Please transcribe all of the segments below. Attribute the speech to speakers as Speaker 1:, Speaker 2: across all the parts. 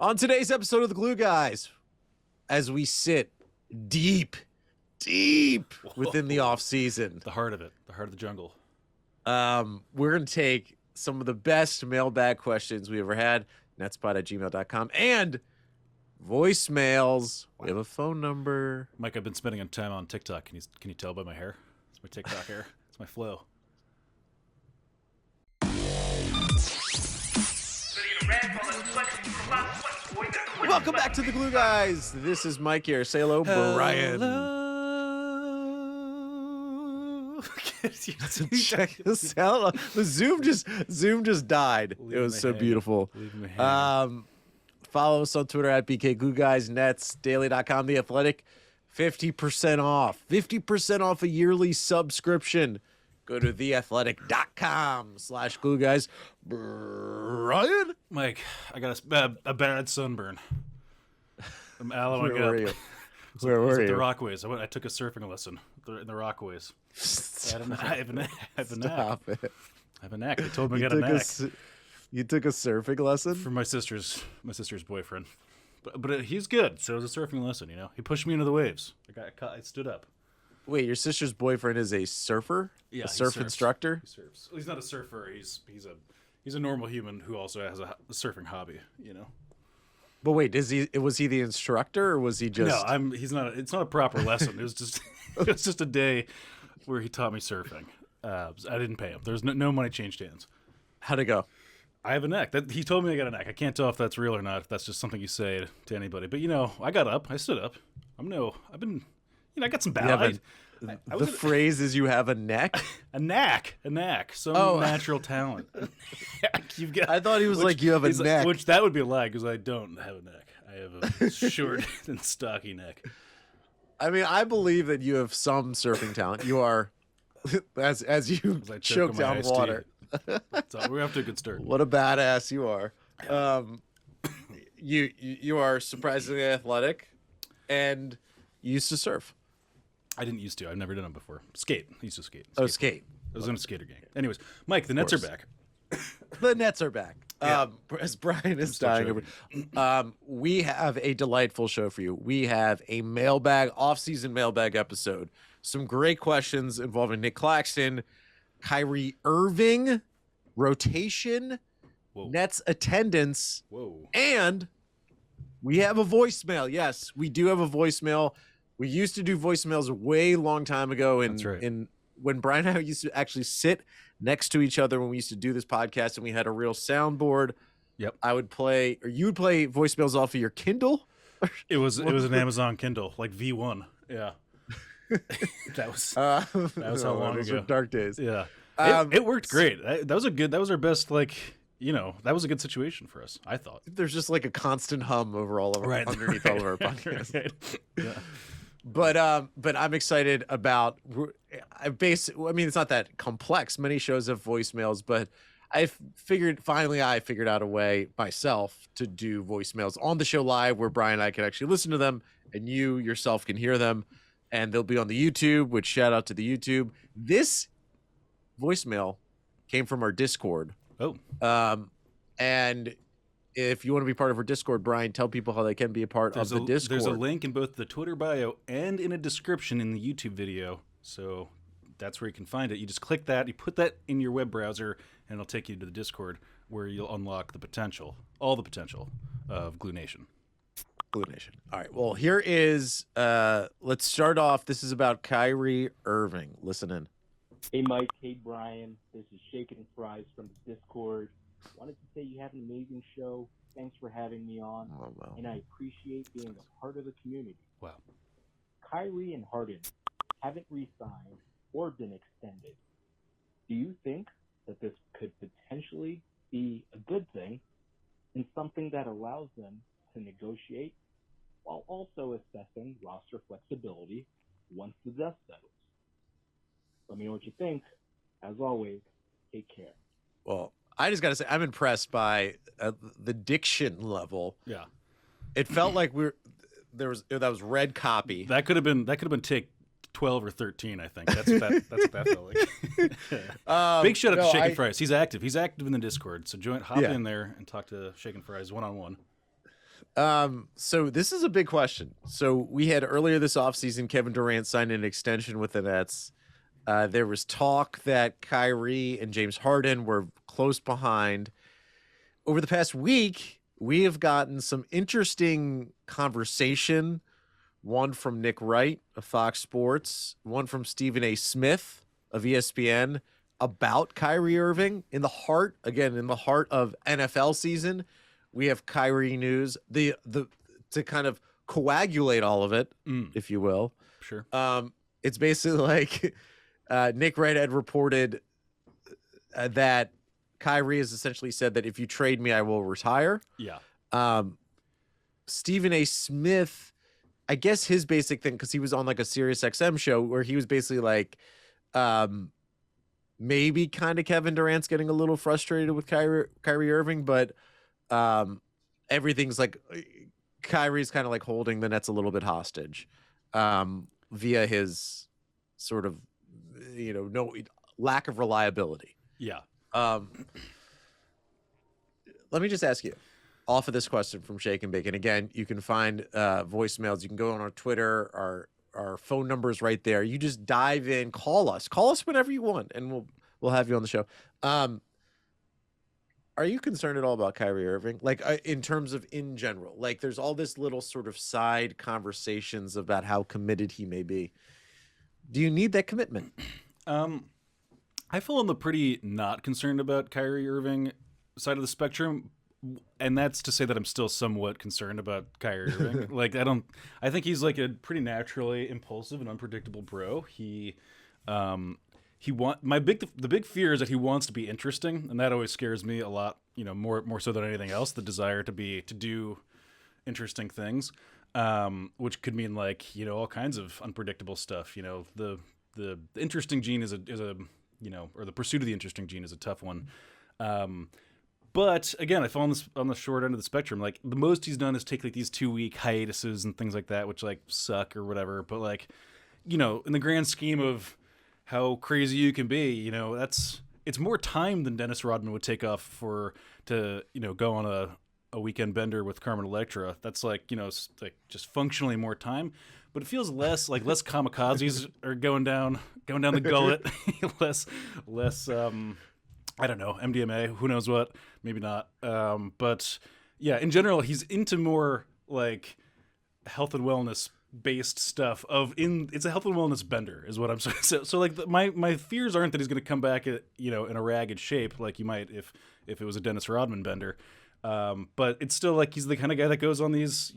Speaker 1: On today's episode of the Glue Guys, as we sit deep within the off season,
Speaker 2: the heart of it, the heart of the jungle,
Speaker 1: we're going to take some of the best mailbag questions we ever had, netspot@gmail.com, and voicemails. We have a phone number.
Speaker 2: Mike, I've been spending time on TikTok. Can you tell by my hair? It's my TikTok hair. It's my flow.
Speaker 1: Welcome back to the Glue Guys. This is Mike here. Say hello, Brian. Check this out. The Zoom just died. It was so beautiful. Follow us on Twitter at BK Glue Guys, Netsdaily.com, The Athletic. 50% off. 50% off a yearly subscription. Go to theathletic.com/glue guys. Brian?
Speaker 2: Mike, I got a bad sunburn.
Speaker 1: Where were you? Where were you?
Speaker 2: The Rockaways. I took a surfing lesson in the Rockaways. I have a knack.
Speaker 1: Stop it.
Speaker 2: I have a knack. They told me I got a knack.
Speaker 1: You took a surfing lesson?
Speaker 2: From my sister's boyfriend. But he's good, so it was a surfing lesson, you know? He pushed me into the waves. I stood up.
Speaker 1: Wait, your sister's boyfriend is a surfer?
Speaker 2: Yeah,
Speaker 1: a surf instructor?
Speaker 2: He surfs. Well, he's not a surfer. He's a normal human who also has a surfing hobby, you know?
Speaker 1: But wait, was he the instructor, or was he just...
Speaker 2: No, he's not. It's not a proper lesson. It was just a day where he taught me surfing. I didn't pay him. There's no money changed hands.
Speaker 1: How'd it go?
Speaker 2: I have a neck. He told me I got a neck. I can't tell if that's real or not. If that's just something you say to anybody. But I got up. I stood up. I got some balance.
Speaker 1: The phrase is you have a neck?
Speaker 2: A knack. Some natural talent.
Speaker 1: I thought he was you have a neck.
Speaker 2: Which that would be a lie, because I don't have a neck. I have a short and stocky neck.
Speaker 1: I mean, I believe that you have some surfing talent. You are, as you choke down water.
Speaker 2: So we're off to a good start.
Speaker 1: What a badass you are. You are surprisingly athletic, and you used to surf.
Speaker 2: I didn't used to. I've never done it before. Skate. I used to skate.
Speaker 1: Skate.
Speaker 2: I was in a skater gang. Anyways, Mike, the Nets are back.
Speaker 1: The Nets are back.
Speaker 2: Yeah.
Speaker 1: As Brian is dying. We have a delightful show for you. We have a off-season mailbag episode. Some great questions involving Nick Claxton, Kyrie Irving, rotation, Nets attendance, and we have a voicemail. Yes, we do have a voicemail. We used to do voicemails way long time ago, when Brian and I used to actually sit next to each other when we used to do this podcast, and we had a real soundboard.
Speaker 2: Yep.
Speaker 1: I would play, or you would play voicemails off of your Kindle.
Speaker 2: It was an Amazon Kindle, like V1. Yeah. that was how long
Speaker 1: those
Speaker 2: ago.
Speaker 1: were dark days.
Speaker 2: Yeah. It worked great. That was our best, that was a good situation for us, I thought.
Speaker 1: There's just like a constant hum over all of our, underneath all of our podcasts.
Speaker 2: Right. Yeah.
Speaker 1: But I'm excited about. It's not that complex. Many shows have voicemails, but I figured out a way myself to do voicemails on the show live, where Brian and I can actually listen to them, and you yourself can hear them, and they'll be on the YouTube. Which, shout out to the YouTube. This voicemail came from our Discord. And if you want to be part of our Discord, Brian, tell people how they can be a part of the Discord.
Speaker 2: There's a link in both the Twitter bio and in a description in the YouTube video. So that's where you can find it. You just click that, you put that in your web browser, and it'll take you to the Discord, where you'll unlock all the potential of Glue Nation.
Speaker 1: Glue Nation. All right. Well, here is, let's start off. This is about Kyrie Irving. Listen in.
Speaker 3: Hey, Mike. Hey, Brian. This is Shaken Fries from the Discord. Wanted to say you have an amazing show. Thanks for having me on.
Speaker 1: Oh, wow.
Speaker 3: And I appreciate being a part of the community.
Speaker 2: Wow.
Speaker 3: Kyrie and Harden haven't re-signed or been extended. Do you think that this could potentially be a good thing and something that allows them to negotiate while also assessing roster flexibility once the dust settles? Let me know what you think. As always, take care.
Speaker 1: Well, I just got to say, I'm impressed by the diction level.
Speaker 2: Yeah.
Speaker 1: It felt like that was red copy.
Speaker 2: That could have been take 12 or 13, I think. That's what that felt like. Big shout out to Shaken Fries. He's active. He's active in the Discord. So hop in there and talk to Shaken Fries one-on-one.
Speaker 1: So this is a big question. So we had earlier this offseason, Kevin Durant signed an extension with the Nets. There was talk that Kyrie and James Harden were close behind. Over the past week, we have gotten some interesting conversation. One from Nick Wright of Fox Sports, one from Stephen A. Smith of ESPN about Kyrie Irving in the heart of NFL season. We have Kyrie news. The to kind of coagulate all of it, if you will.
Speaker 2: Sure.
Speaker 1: It's basically like Nick Wright had reported that Kyrie has essentially said that if you trade me, I will retire.
Speaker 2: Yeah.
Speaker 1: Stephen A. Smith, I guess his basic thing, because he was on like a Sirius XM show where he was basically like, maybe kind of Kevin Durant's getting a little frustrated with Kyrie Irving, but everything's like Kyrie's kind of like holding the Nets a little bit hostage via his sort of, no lack of reliability.
Speaker 2: Yeah.
Speaker 1: Let me just ask you, off of this question from Shake and Bake, and again, you can find voicemails. You can go on our Twitter. Our phone number is right there. You just dive in, call us whenever you want, and we'll have you on the show. Are you concerned at all about Kyrie Irving? Like in terms of in general, like there's all this little sort of side conversations about how committed he may be. Do you need that commitment?
Speaker 2: I fall on the pretty not concerned about Kyrie Irving side of the spectrum. And that's to say that I'm still somewhat concerned about Kyrie Irving. Like I think he's like a pretty naturally impulsive and unpredictable bro. The big fear is that he wants to be interesting, and that always scares me a lot. More so than anything else, the desire to do interesting things, which could mean like all kinds of unpredictable stuff. The interesting gene is a or the pursuit of the interesting gene is a tough one. But again, I fall on the short end of the spectrum. Like the most he's done is take like these 2-week hiatuses and things like that, which like suck or whatever. But like, in the grand scheme of how crazy you can be, it's more time than Dennis Rodman would take off to go on a weekend bender with Carmen Electra. That's like, like just functionally more time. But it feels less kamikazes are going down the gullet, less I don't know, MDMA, who knows what, maybe not. But yeah, in general, he's into more like health and wellness based stuff. It's a health and wellness bender, is what I'm saying. So like my fears aren't that he's going to come back in a ragged shape like you might if it was a Dennis Rodman bender. But it's still like he's the kind of guy that goes on these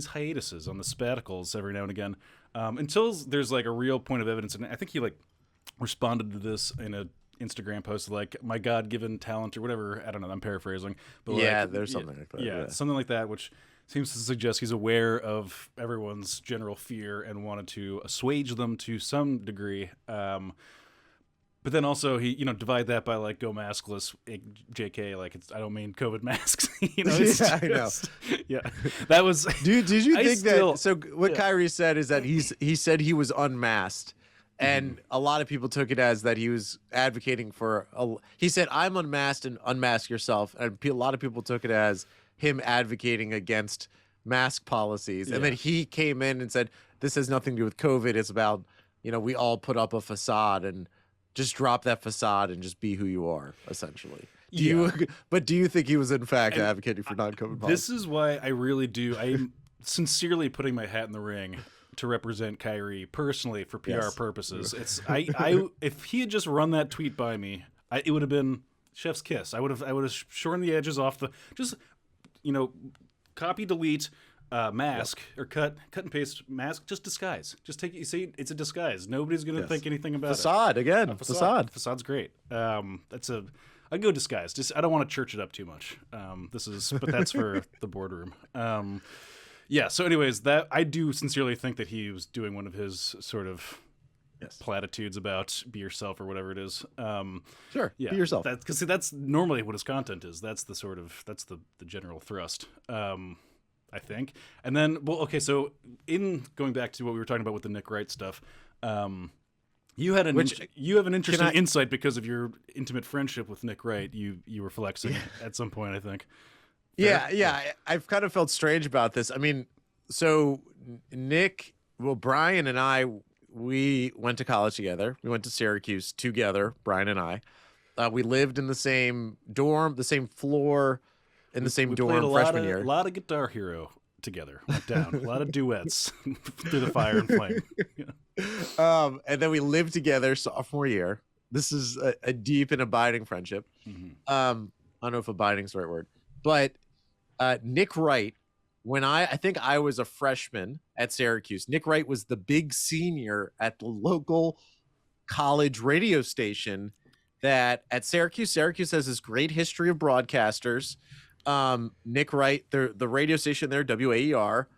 Speaker 2: hiatuses, on the sabbaticals every now and again, until there's like a real point of evidence. And I think he like responded to this in a Instagram post like my God-given talent or whatever. I don't know. I'm paraphrasing, but
Speaker 1: yeah, there's something like that.
Speaker 2: Yeah, something like that, which seems to suggest he's aware of everyone's general fear and wanted to assuage them to some degree. But then also he, divide that by like go maskless, JK, like I don't mean COVID masks.
Speaker 1: I know.
Speaker 2: Yeah, that was.
Speaker 1: Did you think that? So what Kyrie said is that he said he was unmasked. And a lot of people took it as that he was advocating for he said, I'm unmasked and unmask yourself. And a lot of people took it as him advocating against mask policies. Yeah. And then he came in and said, this has nothing to do with COVID. It's about, we all put up a facade and just drop that facade and just be who you are, essentially. Do you think he was in fact advocating for non-COVID policies?
Speaker 2: This is why I really do. I'm sincerely putting my hat in the ring to represent Kyrie personally for PR purposes. It's I if he had just run that tweet by me, it would have been chef's kiss. I would have shortened the edges off copy, delete, mask, or cut and paste mask, just disguise. Just take it. You see, it's a disguise. Nobody's gonna think anything about
Speaker 1: facade
Speaker 2: it.
Speaker 1: Again. Facade.
Speaker 2: Facade's great. I go disguise. Just I don't want to church it up too much. But that's for the boardroom. Yeah. So, anyways, that I do sincerely think that he was doing one of his sort of platitudes about be yourself or whatever it is.
Speaker 1: Sure.
Speaker 2: Yeah.
Speaker 1: Be yourself.
Speaker 2: Because that's normally what his content is. That's the general thrust. I think. And then, so in going back to what we were talking about with the Nick Wright stuff, you have an interesting insight because of your intimate friendship with Nick Wright. You were flexing at some point, I think.
Speaker 1: Yeah. I've kind of felt strange about this. I mean, so Nick, Brian and I, we went to college together. We went to Syracuse together, Brian and I. We lived in the same dorm, the same floor, in the same dorm freshman year.
Speaker 2: A lot of Guitar Hero together. Went down. A lot of duets through the fire and flame.
Speaker 1: And then we lived together sophomore year. This is a deep and abiding friendship. I don't know if abiding is the right word, but Nick Wright, when I think I was a freshman at Syracuse, Nick Wright was the big senior at the local college radio station that at Syracuse has this great history of broadcasters. Nick Wright, the radio station there, WAER,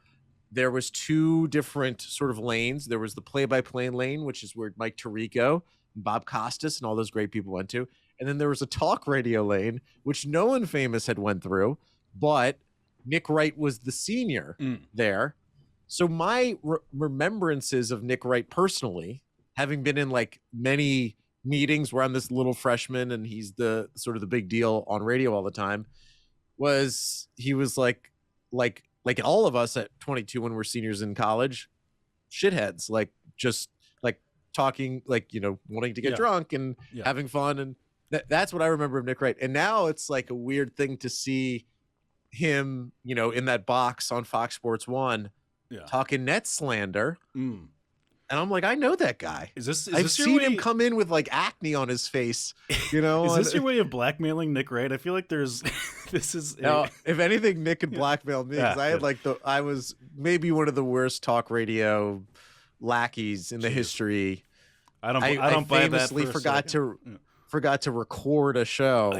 Speaker 1: there was two different sort of lanes. There was the play-by-play lane, which is where Mike Tirico, Bob Costas, and all those great people went to. And then there was a talk radio lane, which no one famous had went through, but Nick Wright was the senior there. So my remembrances of Nick Wright personally, having been in like many meetings where I'm this little freshman and he's the sort of the big deal on radio all the time, was he was like all of us at 22 when we're seniors in college, shitheads, like just like talking, like, you know, wanting to get drunk and having fun. And that's what I remember of Nick Wright. And now it's like a weird thing to see him, you know, in that box on Fox Sports 1 talking net slander. And I'm like, I know that guy. I've seen him come in with like acne on his face, you know.
Speaker 2: Is this your way of blackmailing Nick Wright? I feel like there's
Speaker 1: no, if anything, Nick could blackmail me because I had like I was maybe one of the worst talk radio lackeys in the history.
Speaker 2: I don't buy that.
Speaker 1: Famously forgot to record a show.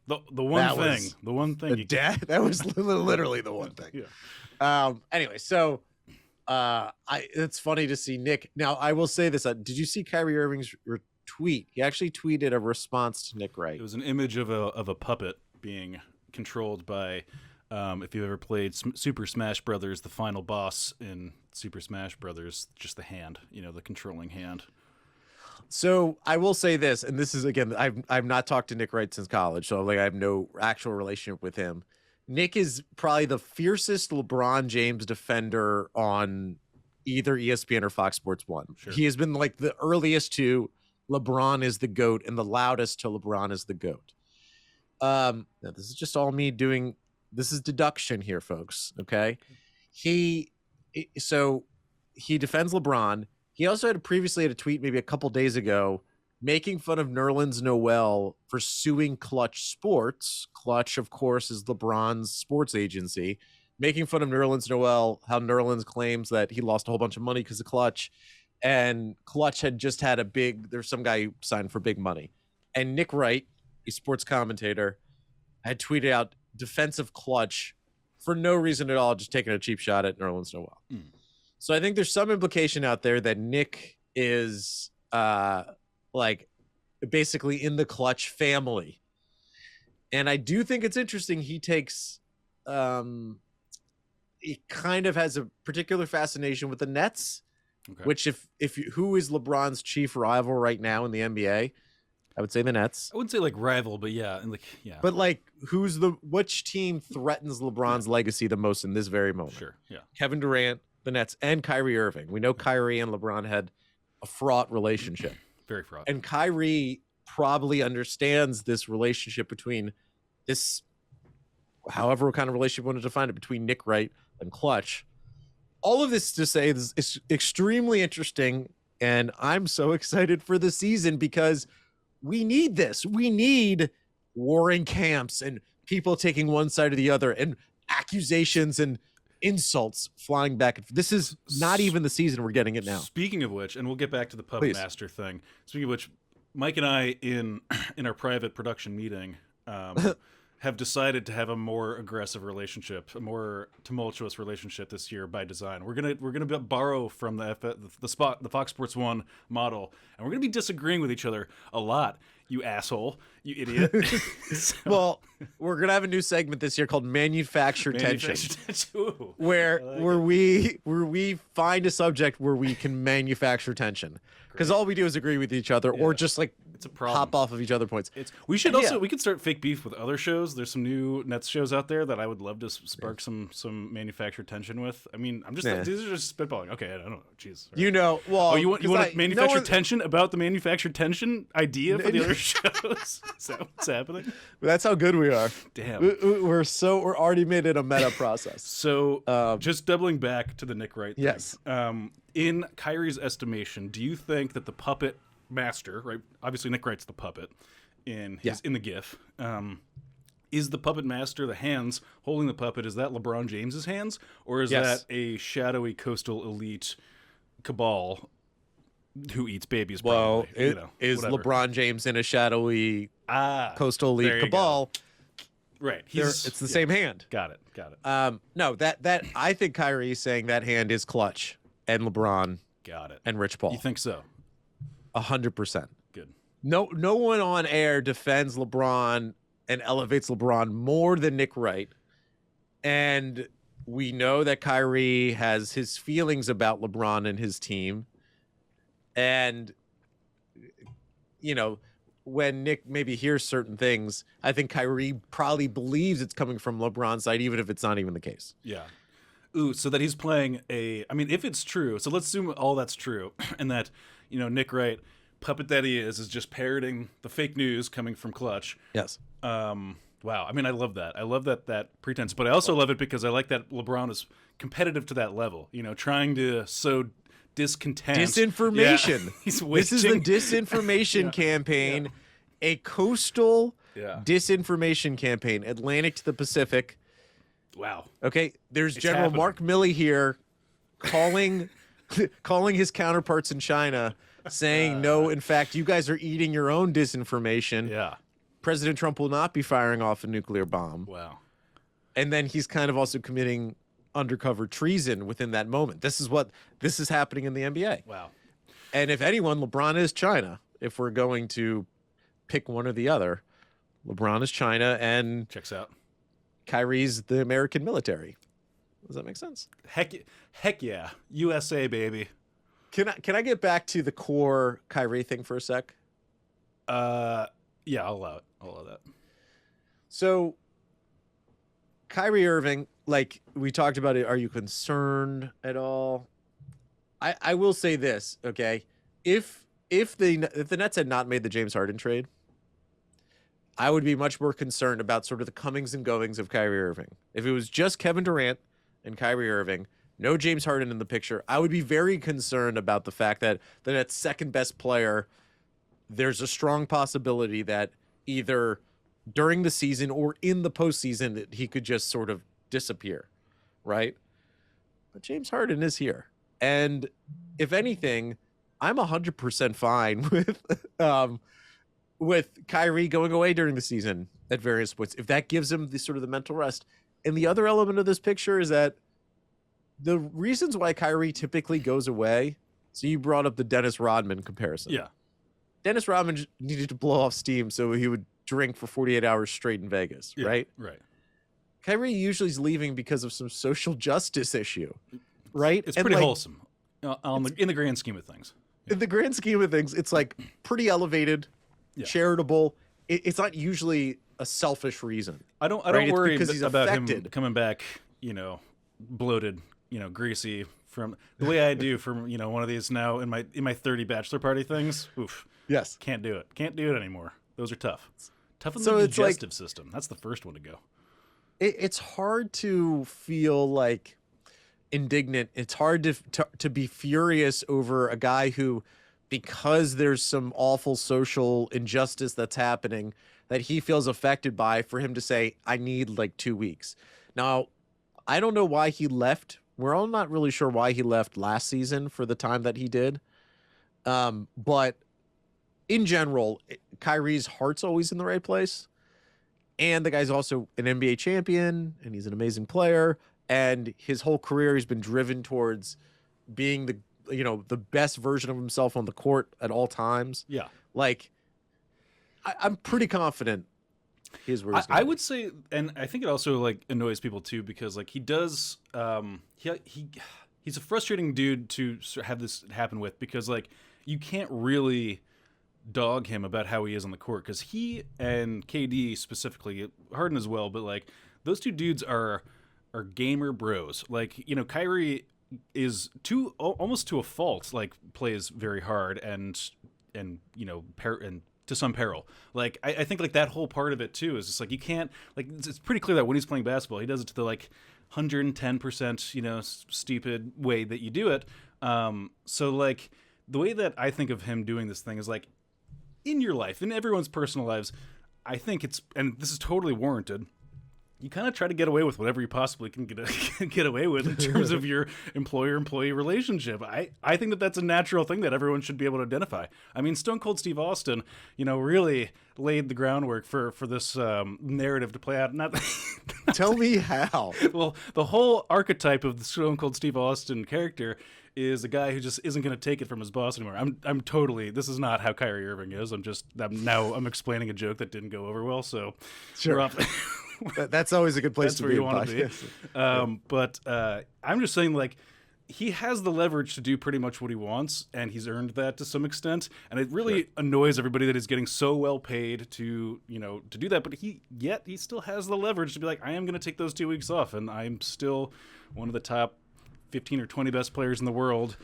Speaker 2: The one thing.
Speaker 1: That was literally the one thing. Anyway, so it's funny to see Nick. Now, I will say this. Did you see Kyrie Irving's tweet? He actually tweeted a response to Nick Wright.
Speaker 2: It was an image of a puppet being controlled by, if you ever played Super Smash Brothers, the final boss in Super Smash Brothers, just the hand, you know, the controlling hand.
Speaker 1: So I will say this, and this is, again, I've not talked to Nick Wright since college, so like I have no actual relationship with him. Nick is probably the fiercest LeBron James defender on either ESPN or Fox Sports 1. Sure. He has been like the earliest to LeBron is the GOAT and the loudest to LeBron is the GOAT. Now this is just all me doing. This is deduction here, folks. Okay. So he defends LeBron. He also had previously had a tweet maybe a couple days ago making fun of Nerlens Noel for suing Clutch Sports. Clutch, of course, is LeBron's sports agency. Making fun of Nerlens Noel, how Nerlens claims that he lost a whole bunch of money because of Clutch. And Clutch had just had there's some guy who signed for big money. And Nick Wright, a sports commentator, had tweeted out defensive Clutch for no reason at all, just taking a cheap shot at Nerlens Noel. So I think there's some implication out there that Nick is like basically in the Clutch family. And I do think it's interesting. He takes, he kind of has a particular fascination with the Nets, which who is LeBron's chief rival right now in the NBA? I would say the Nets.
Speaker 2: I wouldn't say like rival, but
Speaker 1: But like, which team threatens LeBron's legacy the most in this very moment?
Speaker 2: Sure. Yeah.
Speaker 1: Kevin Durant, the Nets, and Kyrie Irving. We know Kyrie and LeBron had a fraught relationship.
Speaker 2: Very fraught. And
Speaker 1: Kyrie probably understands this relationship between this, however kind of relationship you want to define it, between Nick Wright and Clutch. All of this to say is extremely interesting, and I'm so excited for the season because we need this. We need warring camps and people taking one side or the other and accusations and insults flying back. This is not even the season we're getting it now.
Speaker 2: Speaking of which, and we'll get back to the Puppet Master thing. Speaking of which, Mike and I in our private production meeting have decided to have a more aggressive relationship, a more tumultuous relationship this year by design. We're gonna borrow from the Fox Sports 1 model, and we're gonna be disagreeing with each other a lot. You asshole, you idiot.
Speaker 1: Well, we're gonna have a new segment this year called Manufacture Tension, where we find a subject where we can manufacture tension, because all we do is agree with each other, or just like
Speaker 2: It's a problem.
Speaker 1: hop off of each other points.
Speaker 2: We should we could start fake beef with other shows. There's some new Nets shows out there that I would love to spark some manufactured tension with. I mean, these are just spitballing. Okay, I don't know. Jeez. Right.
Speaker 1: Well,
Speaker 2: you want to manufacture tension about the manufactured tension idea for the other shows? Is that what's happening?
Speaker 1: That's how good we are.
Speaker 2: Damn.
Speaker 1: We're already made it a meta process.
Speaker 2: So just doubling back to the Nick Wright thing.
Speaker 1: Yes.
Speaker 2: In Kyrie's estimation, do you think that the puppet master, right? Obviously, Nick Wright's the puppet in the GIF. Is the puppet master, the hands holding the puppet, is that LeBron James's hands, or is that a shadowy coastal elite cabal who eats babies?
Speaker 1: Well,
Speaker 2: probably,
Speaker 1: is
Speaker 2: whatever.
Speaker 1: LeBron James in a shadowy coastal elite cabal?
Speaker 2: Right,
Speaker 1: it's the same hand.
Speaker 2: Got it.
Speaker 1: No, that I think Kyrie saying that hand is clutch and LeBron.
Speaker 2: Got it.
Speaker 1: And Rich Paul.
Speaker 2: You think so?
Speaker 1: 100%.
Speaker 2: Good.
Speaker 1: No one on air defends LeBron and elevates LeBron more than Nick Wright. And we know that Kyrie has his feelings about LeBron and his team. And, when Nick maybe hears certain things, I think Kyrie probably believes it's coming from LeBron's side, even if it's not even the case.
Speaker 2: Yeah. Ooh, so that he's playing if it's true, so let's assume all that's true, and that, Nick Wright, puppet that he is just parroting the fake news coming from Clutch.
Speaker 1: Yes.
Speaker 2: Wow. I mean, I love that. I love that pretense, but I also love it because I like that LeBron is competitive to that level, trying to sow discontent.
Speaker 1: Disinformation.
Speaker 2: Yeah. This
Speaker 1: is the disinformation campaign, a coastal disinformation campaign, Atlantic to the Pacific.
Speaker 2: Wow.
Speaker 1: Okay, there's General happening. Mark Milley here calling his counterparts in China, saying, no, in fact, you guys are eating your own disinformation.
Speaker 2: Yeah. President
Speaker 1: Trump will not be firing off a nuclear bomb.
Speaker 2: Wow.
Speaker 1: And then he's kind of also committing undercover treason within that moment. This is happening in the NBA.
Speaker 2: Wow.
Speaker 1: And if anyone, LeBron is China. If we're going to pick one or the other, LeBron is China and
Speaker 2: checks out.
Speaker 1: Kyrie's the American military. Does that make sense?
Speaker 2: Heck yeah. USA, baby.
Speaker 1: Can I get back to the core Kyrie thing for a sec?
Speaker 2: Yeah, I'll allow it. I'll allow that.
Speaker 1: So Kyrie Irving, like we talked about it, are you concerned at all? I will say this, okay? If the Nets had not made the James Harden trade, I would be much more concerned about sort of the comings and goings of Kyrie Irving. If it was just Kevin Durant and Kyrie Irving, no James Harden in the picture, I would be very concerned about the fact that the Nets' second best player, there's a strong possibility that either during the season or in the postseason that he could just sort of disappear, right? But James Harden is here. And if anything, I'm 100% fine with Kyrie going away during the season at various points, if that gives him the sort of the mental rest. And the other element of this picture is that the reasons why Kyrie typically goes away. So you brought up the Dennis Rodman comparison.
Speaker 2: Yeah.
Speaker 1: Dennis Rodman needed to blow off steam so he would drink for 48 hours straight in Vegas, right?
Speaker 2: Right.
Speaker 1: Kyrie usually is leaving because of some social justice issue, right?
Speaker 2: It's pretty wholesome in the grand scheme of things.
Speaker 1: In the grand scheme of things, it's like pretty elevated, charitable. It's not usually a selfish reason.
Speaker 2: I don't worry about him coming back, bloated, greasy from the way I do from, one of these now in my 30 bachelor party things. Oof.
Speaker 1: Yes.
Speaker 2: Can't do it. Can't do it anymore. Those are tough. Tough on the digestive system. That's the first one to go.
Speaker 1: It's hard to feel like indignant. It's hard to be furious over a guy who, because there's some awful social injustice that's happening that he feels affected by, for him to say, I need like 2 weeks. Now, I don't know why he left. We're all not really sure why he left last season for the time that he did. But in general, Kyrie's heart's always in the right place. And the guy's also an NBA champion, and he's an amazing player. And his whole career, he's been driven towards being the best version of himself on the court at all times.
Speaker 2: Yeah.
Speaker 1: Like, I'm pretty confident he's where he's
Speaker 2: I would say, and I think it also like annoys people too, because like he does, he's a frustrating dude to have this happen with, because like you can't really dog him about how he is on the court, because he and KD specifically, Harden as well, but like those two dudes are gamer bros. Like, you know, Kyrie is almost to a fault, like plays very hard and you know, and to some peril. Like I think like that whole part of it too is just like you can't, like it's pretty clear that when he's playing basketball he does it to the like 110%, you know, stupid way that you do it. So like the way that I think of him doing this thing is like in your life, in everyone's personal lives, I think it's, and this is totally warranted, you kind of try to get away with whatever you possibly can get away with in terms of your employer-employee relationship. I think that that's a natural thing that everyone should be able to identify. I mean, Stone Cold Steve Austin, you know, really laid the groundwork for this narrative to play out. Not
Speaker 1: Tell me how.
Speaker 2: Well, the whole archetype of the Stone Cold Steve Austin character is a guy who just isn't going to take it from his boss anymore. I'm totally, this is not how Kyrie Irving is. I'm explaining a joke that didn't go over well. So
Speaker 1: sure. That's always a good place to
Speaker 2: be. That's where you want to be. But I'm just saying, like, he has the leverage to do pretty much what he wants, and he's earned that to some extent. And it really annoys everybody that he's getting so well paid to, you know, to do that. But he still has the leverage to be like, I am going to take those 2 weeks off, and I'm still one of the top 15 or 20 best players in the world.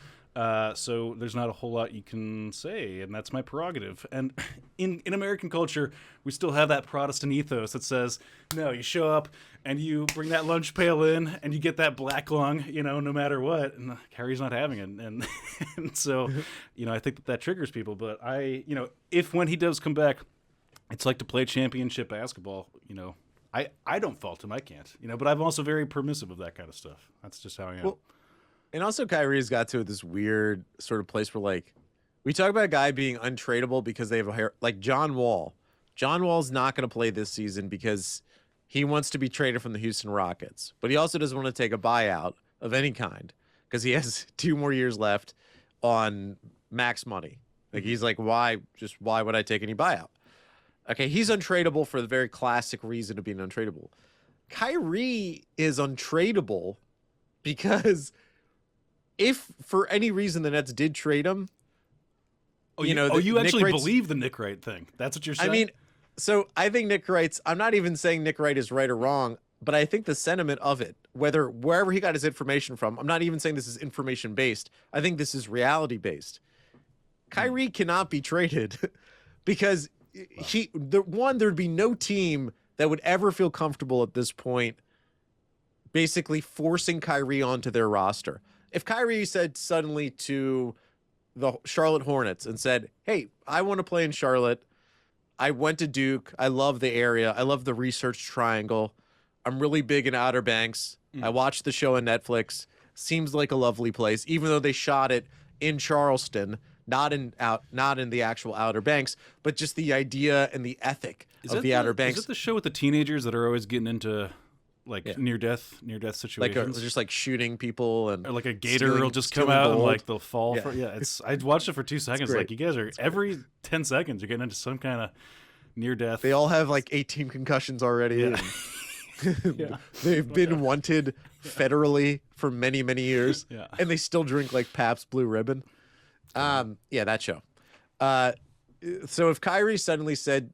Speaker 2: So there's not a whole lot you can say, and that's my prerogative. And in American culture, we still have that Protestant ethos that says, no, you show up and you bring that lunch pail in and you get that black lung, you know, no matter what. And Kyrie's not having it. And so, you know, I think that triggers people. But you know, if when he does come back, it's like to play championship basketball, you know, I don't fault him. I can't, you know, but I'm also very permissive of that kind of stuff. That's just how I am.
Speaker 1: Well, and also Kyrie's got to this weird sort of place where, like, we talk about a guy being untradeable because they have a hair, like John Wall. John Wall's not going to play this season because he wants to be traded from the Houston Rockets, but he also doesn't want to take a buyout of any kind because he has 2 more years left on max money. Like, he's like, why would I take any buyout? Okay, he's untradeable for the very classic reason of being untradeable. Kyrie is untradeable because if for any reason the Nets did trade him,
Speaker 2: you actually believe the Nick Wright thing. That's what you're saying?
Speaker 1: I mean, so I think Nick Wright's, I'm not even saying Nick Wright is right or wrong, but I think the sentiment of it, wherever he got his information from, I'm not even saying this is information based. I think this is reality based. Kyrie cannot be traded because there'd be no team that would ever feel comfortable at this point basically forcing Kyrie onto their roster. If Kyrie said suddenly to the Charlotte Hornets and said, hey, I want to play in Charlotte. I went to Duke. I love the area. I love the Research Triangle. I'm really big in Outer Banks. I watched the show on Netflix. Seems like a lovely place, even though they shot it in Charleston, not in the actual Outer Banks, but just the idea and the ethic of the Outer Banks.
Speaker 2: Is it the show with the teenagers that are always getting into near death situations,
Speaker 1: like just like shooting people, and
Speaker 2: or like a gator will just come out and like they'll fall. It's I watched it for 2 seconds. Like, you guys are every 10 seconds you're getting into some kind of near death.
Speaker 1: They all have like 18 concussions already.
Speaker 2: Yeah.
Speaker 1: And they've been wanted federally for many years, and they still drink like Pabst Blue Ribbon. That show. So if Kyrie suddenly said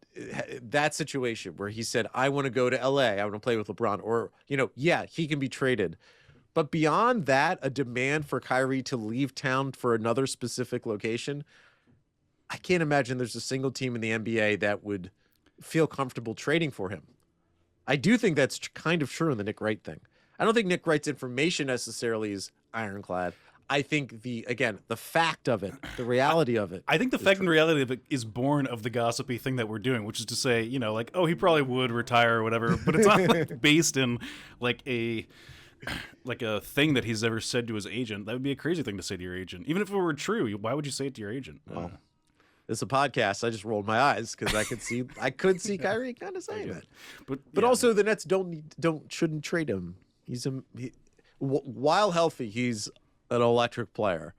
Speaker 1: that situation where he said, I want to go to LA, I want to play with LeBron, or, you know, he can be traded. But beyond that, a demand for Kyrie to leave town for another specific location, I can't imagine there's a single team in the NBA that would feel comfortable trading for him. I do think that's kind of true in the Nick Wright thing. I don't think Nick Wright's information necessarily is ironclad. I think the fact of it, the reality of it.
Speaker 2: I think the fact and reality of it is born of the gossipy thing that we're doing, which is to say, you know, like, oh, he probably would retire or whatever, but it's not like based in like a thing that he's ever said to his agent. That would be a crazy thing to say to your agent. Even if it were true, why would you say it to your agent?
Speaker 1: Well, it's a podcast. I just rolled my eyes because I could see Kyrie kind of saying that. But also the Nets shouldn't trade him. While healthy, he's an electric player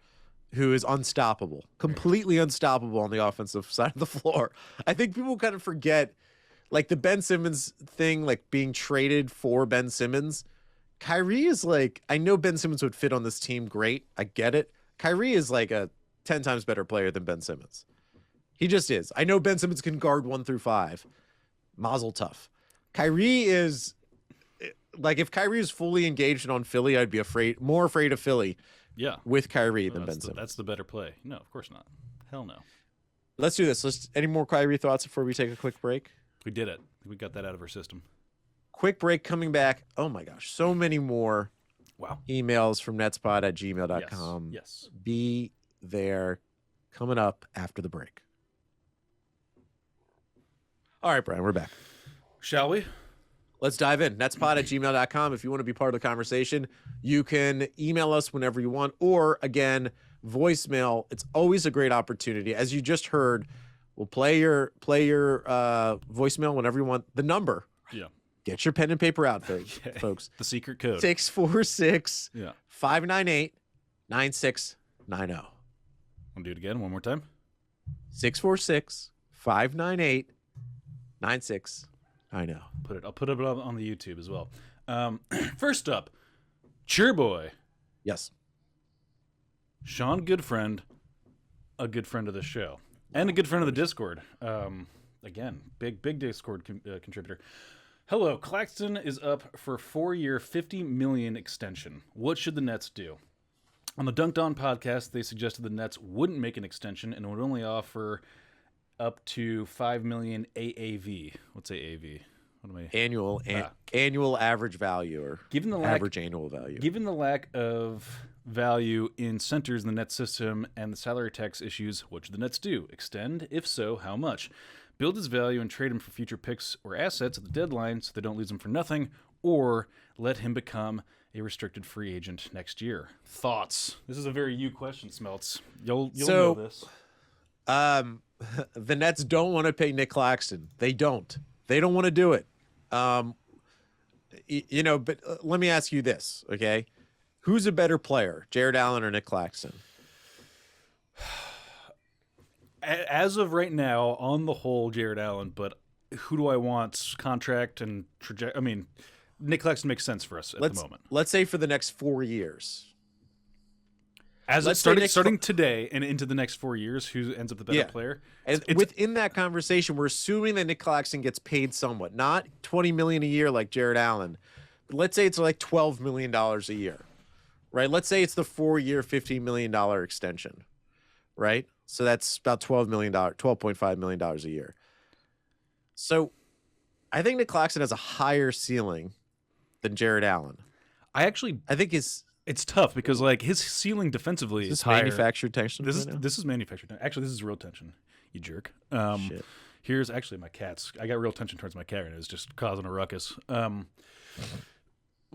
Speaker 1: who is unstoppable, completely unstoppable on the offensive side of the floor. I think people kind of forget, like, the Ben Simmons thing, like being traded for Ben Simmons. Kyrie is like, I know Ben Simmons would fit on this team great. I get it. Kyrie is like a 10 times better player than Ben Simmons. He just is. I know Ben Simmons can guard 1 through 5. Mazel tov. Kyrie is like, if Kyrie is fully engaged on Philly, I'd be more afraid of Philly.
Speaker 2: Yeah,
Speaker 1: with Kyrie than Ben Simmons.
Speaker 2: That's the better play. No, of course not. Hell no.
Speaker 1: Let's do this. Any more Kyrie thoughts before we take a quick break?
Speaker 2: We did it. We got that out of our system.
Speaker 1: Quick break, coming back. Oh my gosh, so many more.
Speaker 2: Wow.
Speaker 1: Emails from netspod@gmail.com.
Speaker 2: Yes.
Speaker 1: Be there, coming up after the break. All right, Brian, we're back.
Speaker 2: Shall we?
Speaker 1: Let's dive in. Netspod@gmail.com. If you want to be part of the conversation, you can email us whenever you want, or again, voicemail. It's always a great opportunity. As you just heard, we'll play your voicemail whenever you want. The number.
Speaker 2: Yeah.
Speaker 1: Get your pen and paper out, folks.
Speaker 2: The secret code.
Speaker 1: 646
Speaker 2: Yeah.
Speaker 1: 598 9690.
Speaker 2: Want to do it again one more time?
Speaker 1: 646 598 9690.
Speaker 2: I'll put it up on the YouTube as well. First up, Cheer Boy.
Speaker 1: Yes.
Speaker 2: Sean Goodfriend, a good friend of the show, and a good friend of the Discord. Again, big Discord contributor. Hello, Claxton is up for a 4-year, $50 million extension. What should the Nets do? On the Dunked On podcast, they suggested the Nets wouldn't make an extension and would only offer up to $5 million AAV. What's AAV? What am I?
Speaker 1: Annual average value, or
Speaker 2: given the
Speaker 1: average annual value.
Speaker 2: Given the lack of value in centers in the Nets system and the salary tax issues, what should the Nets do? Extend? If so, how much? Build his value and trade him for future picks or assets at the deadline so they don't lose him for nothing, or let him become a restricted free agent next year. Thoughts? This is a very you question, Smelts. You'll know this.
Speaker 1: The Nets don't want to pay Nick Claxton. They don't want to do it. But let me ask you this, okay? Who's a better player, Jared Allen or Nick Claxton?
Speaker 2: As of right now, on the whole, Jared Allen, but who do I want? Contract and trajectory. I mean, Nick Claxton makes sense for us at the moment.
Speaker 1: Let's say for the next 4 years.
Speaker 2: Starting today and into the next 4 years, who ends up the better player?
Speaker 1: And within that conversation, we're assuming that Nick Claxton gets paid somewhat, not $20 million a year like Jared Allen, but let's say it's like $12 million a year, right? Let's say it's the 4-year, $15 million extension, right? So that's about $12.5 million a year. So I think Nick Claxton has a higher ceiling than Jared Allen. I think
Speaker 2: it's tough because like his ceiling defensively is higher.
Speaker 1: Manufactured tension.
Speaker 2: This is manufactured tension. Actually, this is real tension. You jerk.
Speaker 1: Shit.
Speaker 2: Here's actually my cats. I got real tension towards my cat, and it's just causing a ruckus.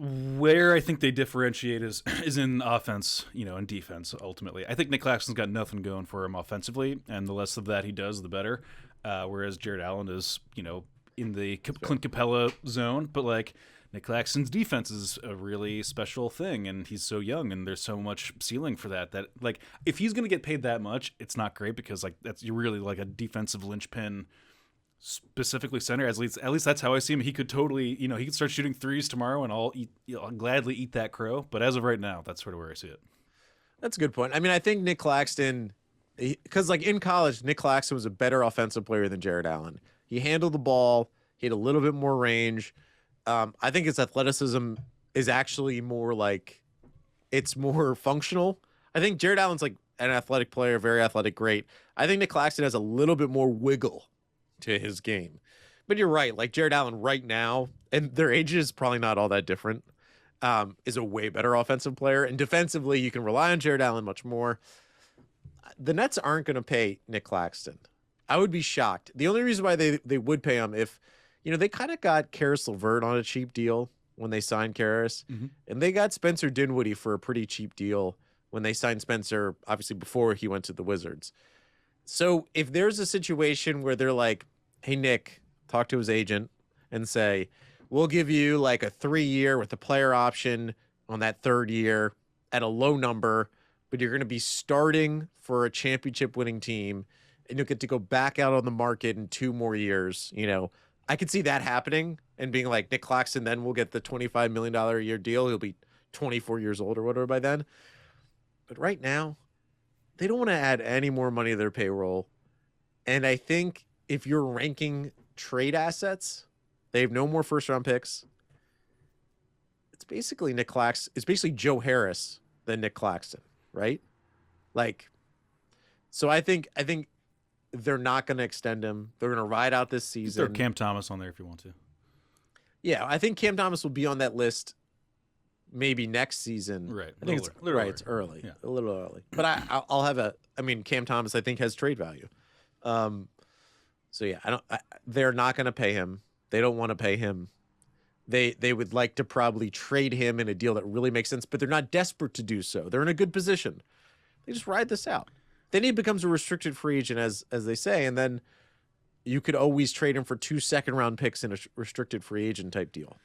Speaker 2: Where I think they differentiate is in offense, and defense. Ultimately, I think Nick Claxton's got nothing going for him offensively, and the less of that he does, the better. Whereas Jared Allen is, in the Clint Capella zone, but like. Nick Claxton's defense is a really special thing, and he's so young, and there's so much ceiling for that like if he's going to get paid that much, it's not great because like you're really like a defensive linchpin, specifically center. At least that's how I see him. He could totally, he could start shooting threes tomorrow, and I'll gladly eat that crow. But as of right now, that's sort of where I see it.
Speaker 1: That's a good point. I mean, I think Nick Claxton, because like in college, Nick Claxton was a better offensive player than Jared Allen. He handled the ball. He had a little bit more range. I think his athleticism is actually more like it's more functional. I think Jared Allen's like an athletic player, very athletic, great. I think Nick Claxton has a little bit more wiggle to his game. But you're right. Like Jared Allen right now, and their age is probably not all that different, is a way better offensive player. And defensively, you can rely on Jared Allen much more. The Nets aren't going to pay Nick Claxton. I would be shocked. The only reason why they would pay him if they kind of got Karis LeVert on a cheap deal when they signed Karis, and they got Spencer Dinwiddie for a pretty cheap deal when they signed Spencer, obviously before he went to the Wizards. So if there's a situation where they're like, hey, Nick, talk to his agent and say, we'll give you like a 3-year with a player option on that 3rd year at a low number, but you're going to be starting for a championship winning team and you'll get to go back out on the market in 2 more years, I could see that happening and being like Nick Claxton then will get the $25 million a year deal. He'll be 24 years old or whatever by then. But right now, they don't want to add any more money to their payroll. And I think if you're ranking trade assets, they have no more first-round picks. It's basically Nick Claxton. It's basically Joe Harris than Nick Claxton, right? Like, so I think they're not going to extend him. They're going to ride out this season.
Speaker 2: Throw Cam Thomas on there if you want to.
Speaker 1: Yeah, I think Cam Thomas will be on that list maybe next season.
Speaker 2: Right.
Speaker 1: I think it's early.
Speaker 2: Yeah.
Speaker 1: A little early. But I'll have Cam Thomas I think has trade value. So yeah, they're not going to pay him. They don't want to pay him. They would like to probably trade him in a deal that really makes sense, but they're not desperate to do so. They're in a good position. They just ride this out. Then he becomes a restricted free agent, as they say, and then you could always trade him for 2 second-round picks in a restricted free agent type deal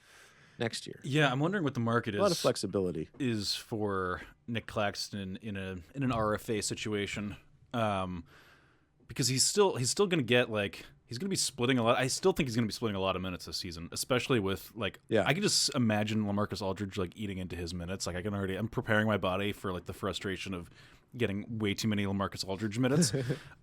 Speaker 1: next year.
Speaker 2: Yeah, I'm wondering what the market is.
Speaker 1: A lot of flexibility
Speaker 2: Is for Nick Claxton in an RFA situation, because he's still going to get he's going to be splitting a lot. I still think he's going to be splitting a lot of minutes this season, especially with I can just imagine LaMarcus Aldridge eating into his minutes. I'm preparing my body for the frustration of getting way too many LaMarcus Aldridge minutes.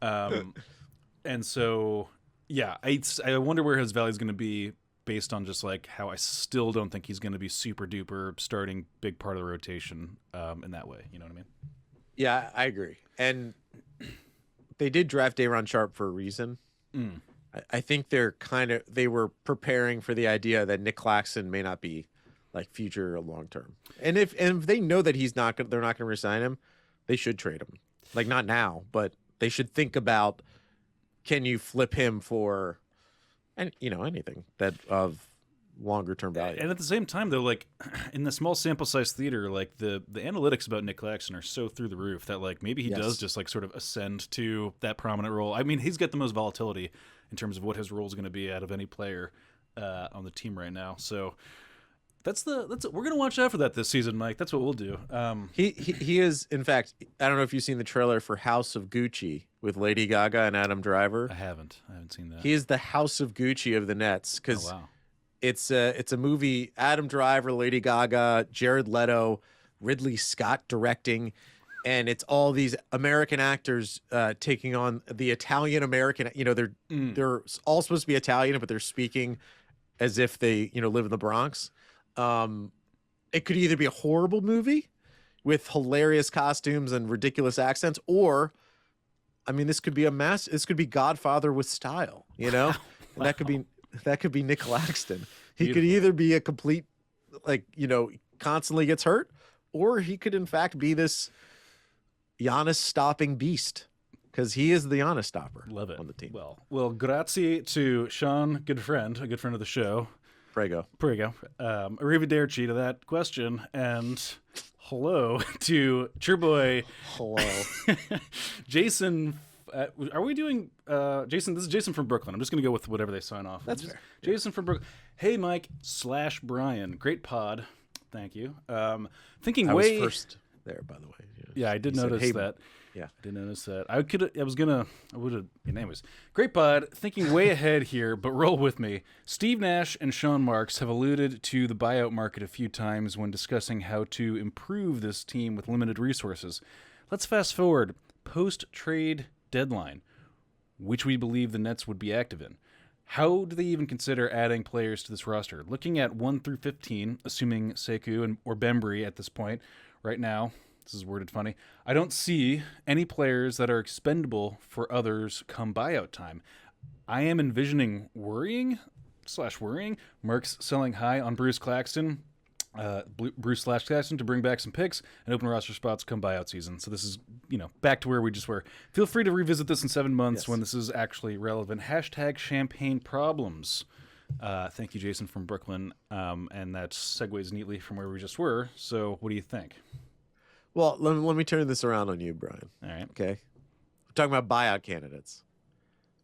Speaker 2: And so yeah, I wonder where his value is going to be based on just how I still don't think he's going to be super duper starting big part of the rotation in that way. You know what I mean?
Speaker 1: Yeah, I agree. And they did draft Day'Ron Sharpe for a reason. I think they were preparing for the idea that Nick Claxton may not be future or long term. And if they know that they're not going to resign him, they should trade him. Not now, but they should think about, can you flip him for anything that of longer term value.
Speaker 2: And at the same time though, in the small sample size theater, the analytics about Nick Claxton are so through the roof that maybe he does just sort of ascend to that prominent role. I mean, he's got the most volatility in terms of what his role is going to be out of any player on the team right now. So we're going to watch out for that this season, Mike. That's what we'll do.
Speaker 1: He is, in fact, I don't know if you've seen the trailer for House of Gucci with Lady Gaga and Adam Driver.
Speaker 2: I haven't seen that.
Speaker 1: He is the House of Gucci of the Nets because
Speaker 2: wow.
Speaker 1: It's a movie. Adam Driver, Lady Gaga, Jared Leto, Ridley Scott directing, and it's all these American actors taking on the Italian American. They're all supposed to be Italian, but they're speaking as if they live in the Bronx. It could either be a horrible movie with hilarious costumes and ridiculous accents, or this could be this could be Godfather with style, and that could be Nick Claxton. He
Speaker 2: Beautiful.
Speaker 1: could either be a complete constantly gets hurt, or he could in fact be this Giannis stopping beast, because he is the Giannis stopper.
Speaker 2: Love it.
Speaker 1: On the team.
Speaker 2: Well, grazie to Sean, a good friend of the show.
Speaker 1: Prego.
Speaker 2: Arrivederci to that question, and hello to True Boy.
Speaker 1: Hello.
Speaker 2: Jason. Are we doing Jason? This is Jason from Brooklyn. I'm just going to go with whatever they sign off.
Speaker 1: That's fair.
Speaker 2: Jason from Brooklyn. Hey, Mike / Brian. Great pod. Thank you. Thinking
Speaker 1: I
Speaker 2: way
Speaker 1: was first there, by the way.
Speaker 2: Yeah, I did notice that.
Speaker 1: Yeah,
Speaker 2: I did notice that. I would have. Anyways, great pod. Thinking way ahead here, but roll with me. Steve Nash and Sean Marks have alluded to the buyout market a few times when discussing how to improve this team with limited resources. Let's fast forward post-trade deadline, which we believe the Nets would be active in. How do they even consider adding players to this roster? Looking at 1 through 15, assuming Sekou or Bembry at this point, right now, this is worded funny, I don't see any players that are expendable for others come buyout time. I am envisioning worrying, Merck's selling high on Bruce Claxton, Bruce/Claxton to bring back some picks and open roster spots come buyout season. So this is, back to where we just were. Feel free to revisit this in 7 months when this is actually relevant. #champagne problems. Thank you, Jason from Brooklyn. And that segues neatly from where we just were. So what do you think?
Speaker 1: Well, let me turn this around on you, Brian.
Speaker 2: All right.
Speaker 1: Okay. We're talking about buyout candidates.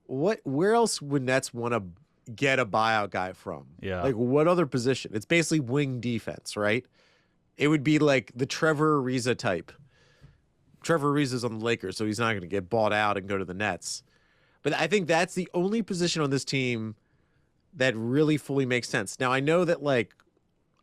Speaker 1: Where else would Nets want to get a buyout guy from?
Speaker 2: Yeah.
Speaker 1: What other position? It's basically wing defense, right? It would be like the Trevor Ariza type. Trevor Ariza's on the Lakers, so he's not going to get bought out and go to the Nets. But I think that's the only position on this team that really fully makes sense. Now, I know that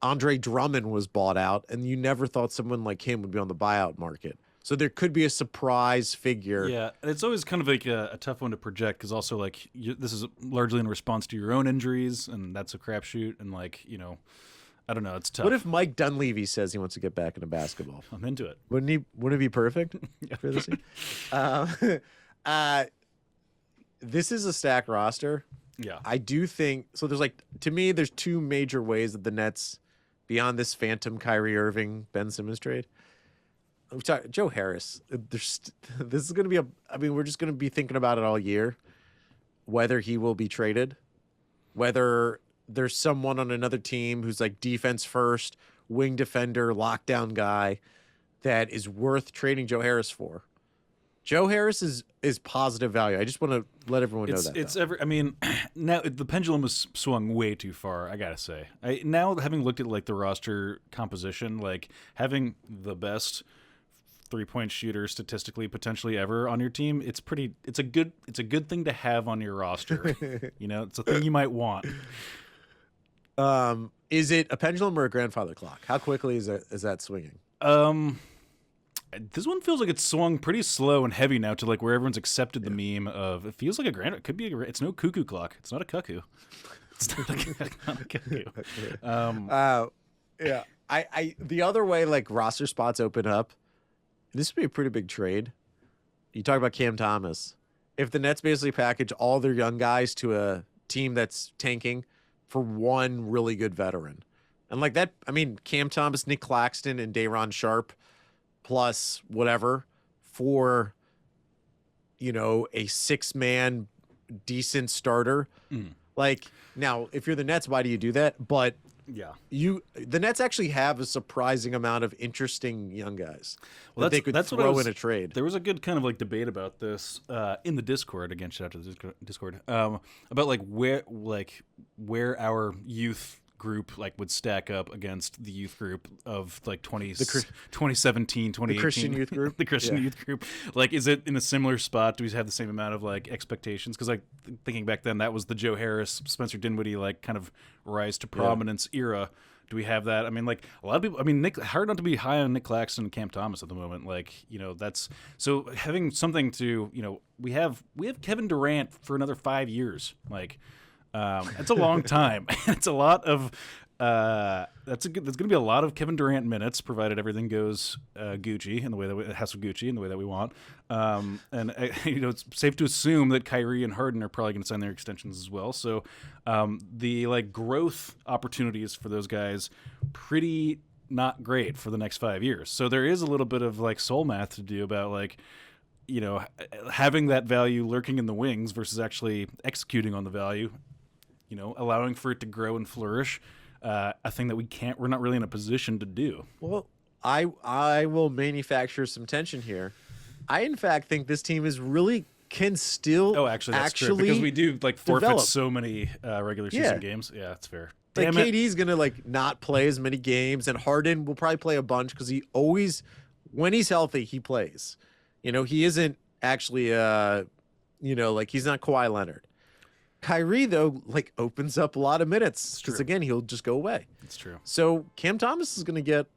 Speaker 1: Andre Drummond was bought out, and you never thought someone like him would be on the buyout market. So there could be a surprise figure.
Speaker 2: Yeah, it's always kind of like a tough one to project because also like this is largely in response to your own injuries, and that's a crapshoot. And like I don't know, it's tough.
Speaker 1: What if Mike Dunleavy says he wants to get back into basketball?
Speaker 2: I'm into it.
Speaker 1: Wouldn't it be perfect for this team? This is a stacked roster.
Speaker 2: Yeah.
Speaker 1: I do think so. There's to me, there's two major ways that the Nets, beyond this phantom Kyrie Irving, Ben Simmons trade. Joe Harris. This is going to be we're just going to be thinking about it all year, whether he will be traded, whether there's someone on another team who's like defense first, wing defender, lockdown guy that is worth trading Joe Harris for. Joe Harris is positive value. I just want to let everyone know that.
Speaker 2: Now the pendulum has swung way too far, I gotta say. Now having looked at like the roster composition, like having the best 3-point shooter statistically potentially ever on your team, it's a good thing to have on your roster. It's a thing you might want.
Speaker 1: Is it a pendulum or a grandfather clock? How quickly is that swinging?
Speaker 2: This one feels like it's swung pretty slow and heavy now to like where everyone's accepted the meme of it feels like it could be it's no cuckoo clock. It's not a cuckoo. It's not a cuckoo.
Speaker 1: Yeah. I the other way like roster spots open up, this would be a pretty big trade. You talk about Cam Thomas. If the Nets basically package all their young guys to a team that's tanking for one really good veteran. And like that, Cam Thomas, Nick Claxton, and Day'Ron Sharp plus whatever for, a 6-man decent starter. Like now, if you're the Nets, why do you do that? But
Speaker 2: yeah,
Speaker 1: the Nets actually have a surprising amount of interesting young guys
Speaker 2: that they
Speaker 1: could throw in a trade.
Speaker 2: There was a good kind of like debate about this in the Discord. Again, shout out to the Discord about like where our youth group like would stack up against the youth group of like 2017, 2018.
Speaker 1: The Christian youth group.
Speaker 2: The Christian youth group. Like, is it in a similar spot? Do we have the same amount of like expectations? Because like thinking back then, that was the Joe Harris, Spencer Dinwiddie like kind of rise to prominence era. Do we have that? Like a lot of people. Hard not to be high on Nick Claxton and Cam Thomas at the moment. Like that's so having something to we have Kevin Durant for another 5 years. Like. It's a long time. It's a lot of there's going to be a lot of Kevin Durant minutes, provided everything goes Gucci in the way that it has to Gucci in the way that we want. And it's safe to assume that Kyrie and Harden are probably going to sign their extensions as well. So the like growth opportunities for those guys pretty not great for the next 5 years. So there is a little bit of like soul math to do about like having that value lurking in the wings versus actually executing on the value. Allowing for it to grow and flourish, a thing that we're not really in a position to do.
Speaker 1: Well, I will manufacture some tension here. I, in fact, think this team can still
Speaker 2: that's true. Because we do like forfeit so many regular season games. Yeah, that's fair.
Speaker 1: Like KD's going to like not play as many games, and Harden will probably play a bunch because he always, when he's healthy, he plays. He isn't actually, like he's not Kawhi Leonard. Kyrie, though, like opens up a lot of minutes because, again, he'll just go away.
Speaker 2: That's true.
Speaker 1: So Cam Thomas is going to get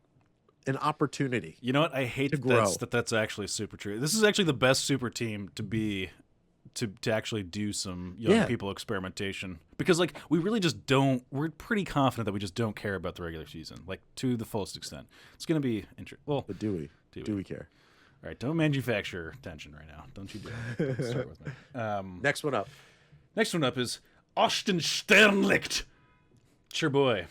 Speaker 1: an opportunity.
Speaker 2: You know what? I hate that's actually super true. This is actually the best super team to be to actually do some young people experimentation because, like, we really just don't. We're pretty confident that we just don't care about the regular season, like to the fullest extent. It's going to be interesting. Well,
Speaker 1: but do we care?
Speaker 2: All right, don't manufacture tension right now. Don't you do it. Don't start with me.
Speaker 1: Next one up.
Speaker 2: Next one up is Austin Sternlicht. It's your boy.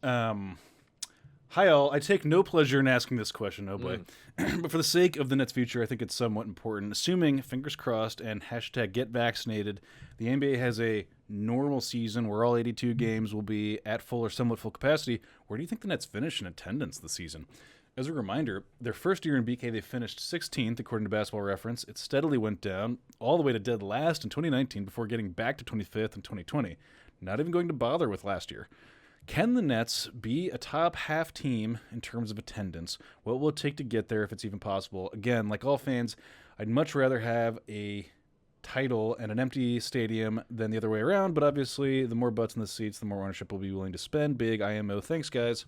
Speaker 2: Hi all, I take no pleasure in asking this question, oh boy. But for the sake of the Nets' future, I think it's somewhat important. Assuming, fingers crossed, and hashtag get vaccinated, the NBA has a normal season where all 82 games will be at full or somewhat full capacity. Where do you think the Nets finish in attendance this season? As a reminder, their first year in BK, they finished 16th, according to Basketball Reference. It steadily went down all the way to dead last in 2019 before getting back to 25th in 2020. Not even going to bother with last year. Can the Nets be a top half team in terms of attendance? What will it take to get there if it's even possible? Again, like all fans, I'd much rather have a title and an empty stadium than the other way around, but obviously the more butts in the seats, the more ownership will be willing to spend. Big IMO. Thanks, guys.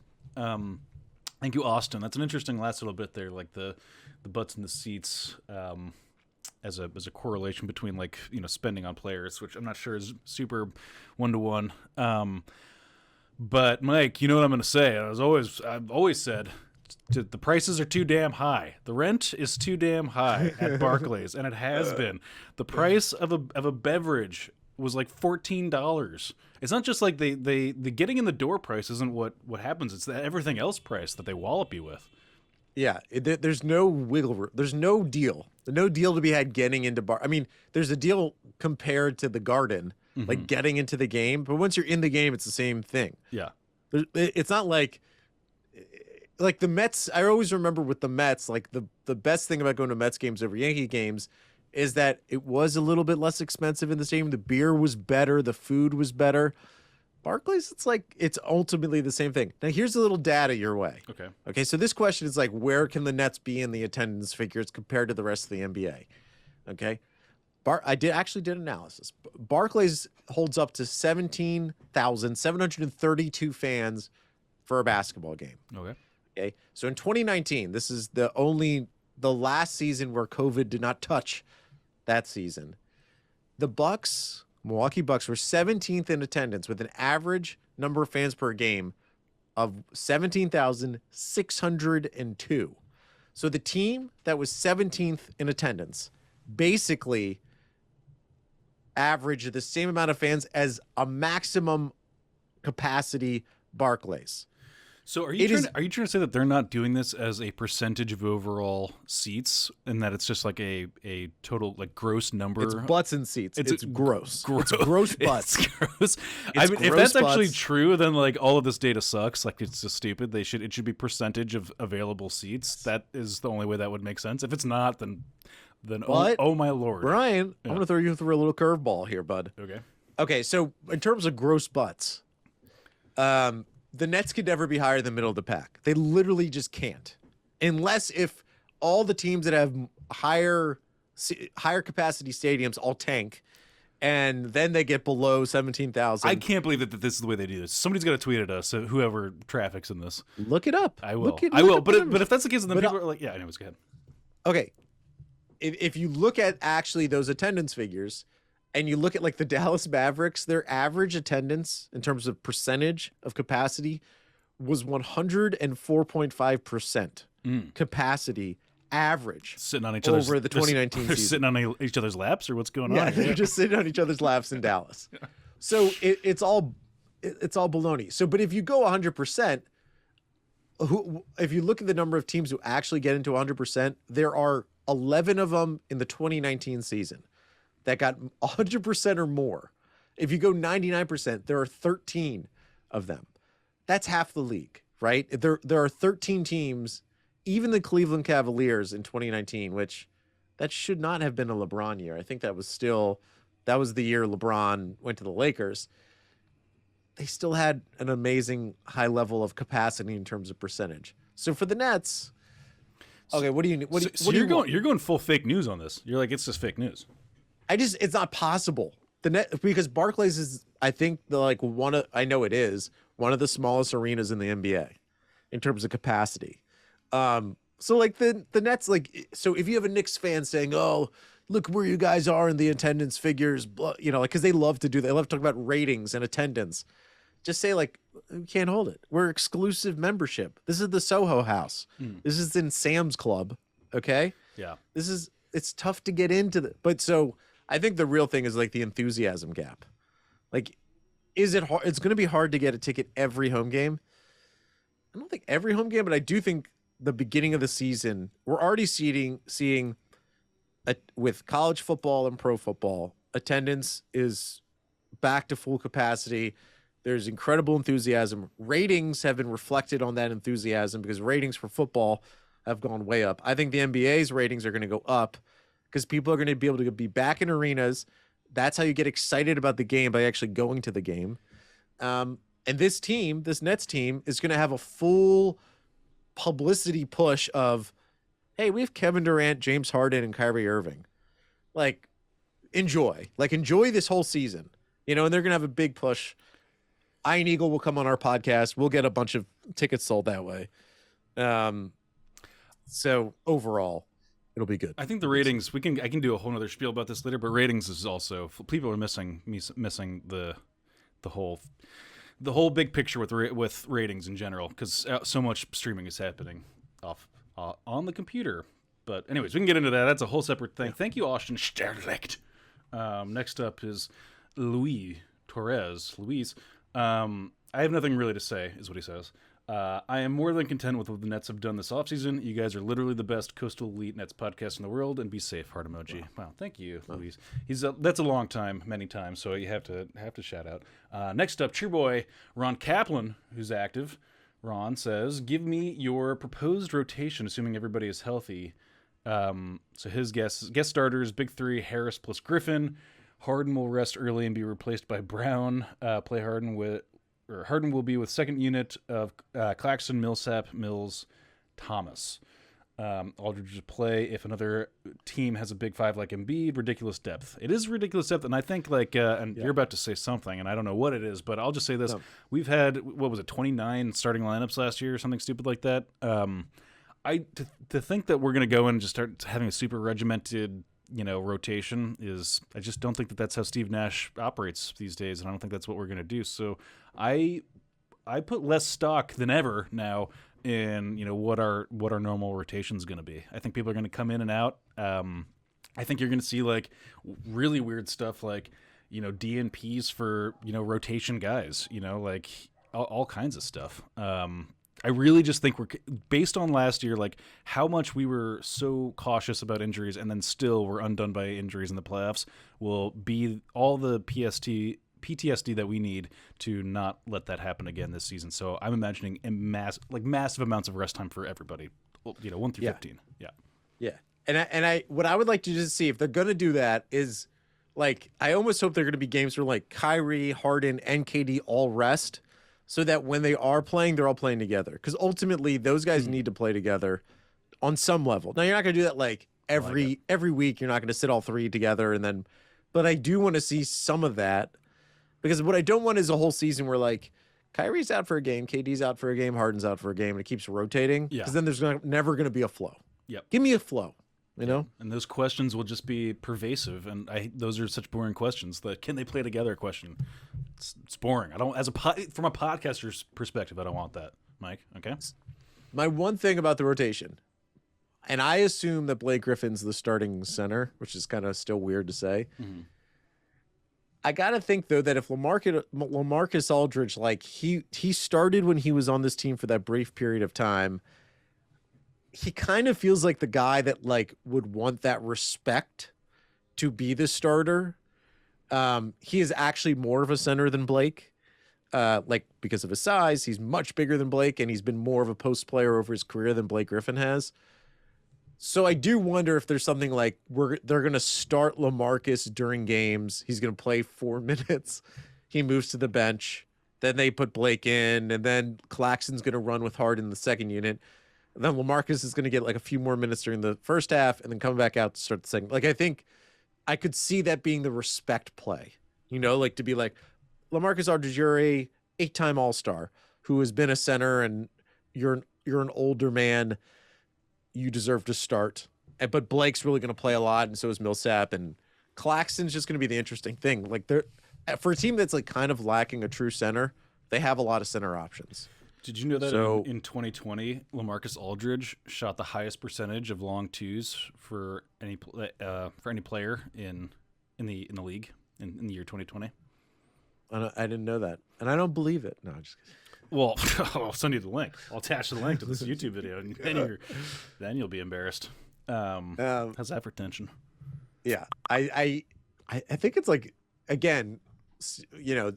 Speaker 2: Thank you, Austin. That's an interesting last little bit there, like the butts in the seats as a correlation between like spending on players, which I'm not sure is super 1-to-1. But Mike, you know what I'm going to say? I've always said the prices are too damn high. The rent is too damn high at Barclays, and it has been. The price of a beverage was like $14. It's not just like the getting in the door price isn't what happens. It's the everything else price that they wallop you with.
Speaker 1: Yeah, there's no wiggle room. There's no deal. No deal to be had getting into bar. I mean, there's a deal compared to the Garden, like getting into the game. But once you're in the game, it's the same thing.
Speaker 2: Yeah,
Speaker 1: it's not like the Mets. I always remember with the Mets, like the best thing about going to Mets games over Yankee games is that it was a little bit less expensive in the stadium. The beer was better. The food was better. Barclays, it's ultimately the same thing. Now, here's a little data your way. Okay. So this question is like, where can the Nets be in the attendance figures compared to the rest of the NBA? Okay. I did analysis. Barclays holds up to 17,732 fans for a basketball game. Okay. So in 2019, this is the last season where COVID did not touch that season. The Milwaukee Bucks were 17th in attendance with an average number of fans per game of 17,602. So the team that was 17th in attendance basically averaged the same amount of fans as a maximum capacity Barclays.
Speaker 2: So are you trying to say that they're not doing this as a percentage of overall seats, and that it's just like a total like gross number?
Speaker 1: It's butts and seats. It's gross. It's gross butts.
Speaker 2: It's gross. I mean, if that's actually true, then like all of this data sucks. Like it's just stupid. It should be percentage of available seats. That is the only way that would make sense. If it's not, then oh my lord,
Speaker 1: Brian, I'm gonna throw you through a little curveball here, bud. Okay. So in terms of gross butts, the Nets could never be higher than middle of the pack. They literally just can't, unless if all the teams that have higher capacity stadiums all tank, and then they get below 17,000.
Speaker 2: I can't believe that this is the way they do this. Somebody's got to tweet at us. Whoever traffics in this,
Speaker 1: look it up.
Speaker 2: I will. I will. But if that's the case, then people are like, yeah. Anyways, go ahead.
Speaker 1: Okay, if you look at actually those attendance figures, and you look at like the Dallas Mavericks, their average attendance in terms of percentage of capacity was 104.5% capacity average
Speaker 2: sitting on each other's
Speaker 1: over the 2019
Speaker 2: they're
Speaker 1: season.
Speaker 2: Sitting on each other's laps, or what's going on?
Speaker 1: Yeah, they're just sitting on each other's laps in Dallas. So it's all baloney. So, but if you go 100%, if you look at the number of teams who actually get into 100%, there are 11 of them in the 2019 season that got 100% or more. If you go 99%, there are 13 of them. That's half the league, right? There are 13 teams, even the Cleveland Cavaliers in 2019, which that should not have been a LeBron year. I think that was the year LeBron went to the Lakers. They still had an amazing high level of capacity in terms of percentage. So for the Nets, okay, what do you
Speaker 2: you're going full fake news on this. You're like, it's just fake news.
Speaker 1: It's not possible. Because Barclays is, I think, I know it is one of the smallest arenas in the NBA in terms of capacity. So like the Nets, so if you have a Knicks fan saying, "Oh, look where you guys are in the attendance figures," because they love to talk about ratings and attendance. Just say we can't hold it. We're exclusive membership. This is the Soho House. This is in Sam's Club. Okay.
Speaker 2: Yeah.
Speaker 1: It's tough to get into but so. I think the real thing is the enthusiasm gap. Is it hard? It's going to be hard to get a ticket every home game. I don't think every home game, but I do think the beginning of the season, we're already seeing with college football and pro football, attendance is back to full capacity. There's incredible enthusiasm. Ratings have been reflected on that enthusiasm because ratings for football have gone way up. I think the NBA's ratings are going to go up, because people are going to be able to be back in arenas. That's how you get excited about the game, by actually going to the game. And this Nets team, is going to have a full publicity push of, hey, we have Kevin Durant, James Harden, and Kyrie Irving. Enjoy this whole season, and they're going to have a big push. Iron Eagle will come on our podcast. We'll get a bunch of tickets sold that way. So overall, it'll be good.
Speaker 2: I think the ratings, I can do a whole other spiel about this later, but ratings is also, people are missing the whole big picture with ratings in general, because so much streaming is happening on the computer. But anyways, we can get into that. That's a whole separate thing. Thank you, Austin Sterlicht. Next up is Luis Torres. Luis, I have nothing really to say, is what he says. I am more than content with what the Nets have done this offseason. You guys are literally the best Coastal Elite Nets podcast in the world, and be safe, heart emoji. Wow, thank you, Luis. That's a long time, many times, so you have to shout out. Next up, Cheer Boy Ron Kaplan, who's active. Ron says, give me your proposed rotation, assuming everybody is healthy. So his guest starters, big three, Harris plus Griffin. Harden will rest early and be replaced by Brown. Harden will be with second unit of Claxton, Millsap, Mills, Thomas. Aldridge to play if another team has a big five like Embiid. Ridiculous depth. It is ridiculous depth, and I think you're about to say something, and I don't know what it is, but I'll just say this: we've had 29 starting lineups last year, or something stupid like that. To think that we're going to go in and just start having a super regimented, rotation I just don't think that that's how Steve Nash operates these days, and I don't think that's what we're going to do. So I put less stock than ever now in what our normal rotation is going to be. I think people are going to come in and out. I think you're going to see like really weird stuff like DNPs for rotation guys. Like all kinds of stuff. I really just think we're based on last year, like how much we were so cautious about injuries and then still were undone by injuries in the playoffs will be all the PTSD that we need to not let that happen again this season. So I'm imagining massive amounts of rest time for everybody, 1 through 15.
Speaker 1: Yeah. And I what I would like to just see if they're going to do that is like, I almost hope they're going to be games where like Kyrie, Harden, and KD all rest, so that when they are playing, they're all playing together. Because ultimately, those guys need to play together on some level. Now, you're not going to do that like every week. You're not going to sit all three together and then. But I do want to see some of that, because what I don't want is a whole season where like Kyrie's out for a game, KD's out for a game, Harden's out for a game, and it keeps rotating. Because then there's never going to be a flow. Yep. Give me a flow. And
Speaker 2: those questions will just be pervasive, and those are such boring questions. The can they play together question, it's boring. I don't, from a podcaster's perspective, I don't want that, Mike. Okay.
Speaker 1: My one thing about the rotation, and I assume that Blake Griffin's the starting center, which is kind of still weird to say. Mm-hmm. I gotta think though that if LaMarcus Aldridge, like he started when he was on this team for that brief period of time, he kind of feels like the guy that like would want that respect to be the starter. He is actually more of a center than Blake, like because of his size. He's much bigger than Blake, and he's been more of a post player over his career than Blake Griffin has. So I do wonder if there's something like they're going to start LaMarcus during games. He's going to play 4 minutes. He moves to the bench. Then they put Blake in, and then Claxton's going to run with Harden in the second unit. And then LaMarcus is going to get like a few more minutes during the first half and then come back out to start the second. Like, I think I could see that being the respect play, like to be like, LaMarcus Aldridge, you're a 8-time All-Star who has been a center, and you're an older man. You deserve to start. But Blake's really going to play a lot, and so is Millsap, and Claxton's just going to be the interesting thing. Like, for a team that's like kind of lacking a true center, they have a lot of center options.
Speaker 2: Did you know that in 2020, LaMarcus Aldridge shot the highest percentage of long twos for any player in the league in the year 2020?
Speaker 1: I didn't know that, and I don't believe it. No, I'm just kidding.
Speaker 2: Well, I'll send you the link. I'll attach the link to this YouTube video, and then you'll be embarrassed. How's that for tension?
Speaker 1: Yeah, I think it's like, again,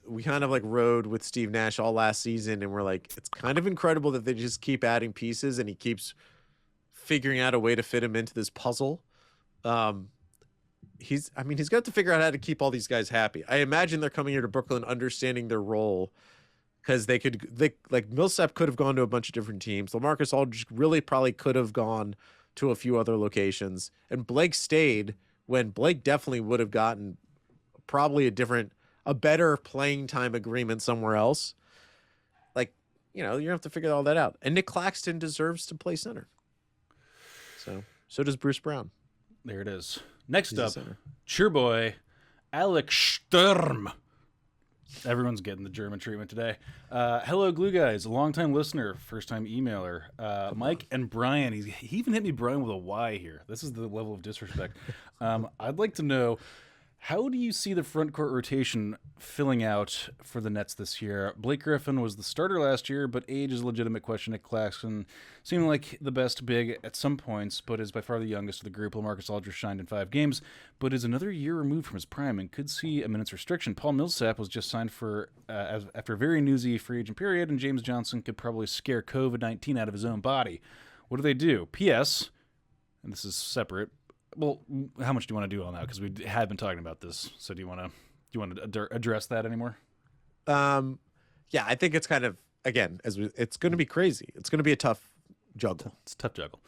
Speaker 1: we kind of like rode with Steve Nash all last season, and we're like, it's kind of incredible that they just keep adding pieces and he keeps figuring out a way to fit him into this puzzle. He's got to figure out how to keep all these guys happy. I imagine they're coming here to Brooklyn understanding their role, because they like Millsap could have gone to a bunch of different teams. LaMarcus Aldridge really probably could have gone to a few other locations, and Blake stayed when Blake definitely would have gotten probably a better playing time agreement somewhere else. Like, you don't have to figure all that out. And Nick Claxton deserves to play center. So does Bruce Brown.
Speaker 2: There it is. Next
Speaker 1: He's a
Speaker 2: up,
Speaker 1: center.
Speaker 2: cheer boy, Alex Sturm. Everyone's getting the German treatment today. Hello, Glue Guys, a longtime listener, first-time emailer. Mike and Brian. He even hit me Brian with a Y here. This is the level of disrespect. I'd like to know, how do you see the front court rotation filling out for the Nets this year? Blake Griffin was the starter last year, but age is a legitimate question. Nick Claxton seemed like the best big at some points, but is by far the youngest of the group. LaMarcus Aldridge shined in 5 games, but is another year removed from his prime and could see a minutes restriction. Paul Millsap was just signed for after a very newsy free agent period, and James Johnson could probably scare COVID-19 out of his own body. What do they do? P.S., and this is separate, well, how much do you want to do on that? Because we have been talking about this. So do you want to address that anymore?
Speaker 1: Yeah, I think it's kind of, again, it's going to be crazy. It's going to be a tough juggle.
Speaker 2: It's a tough juggle.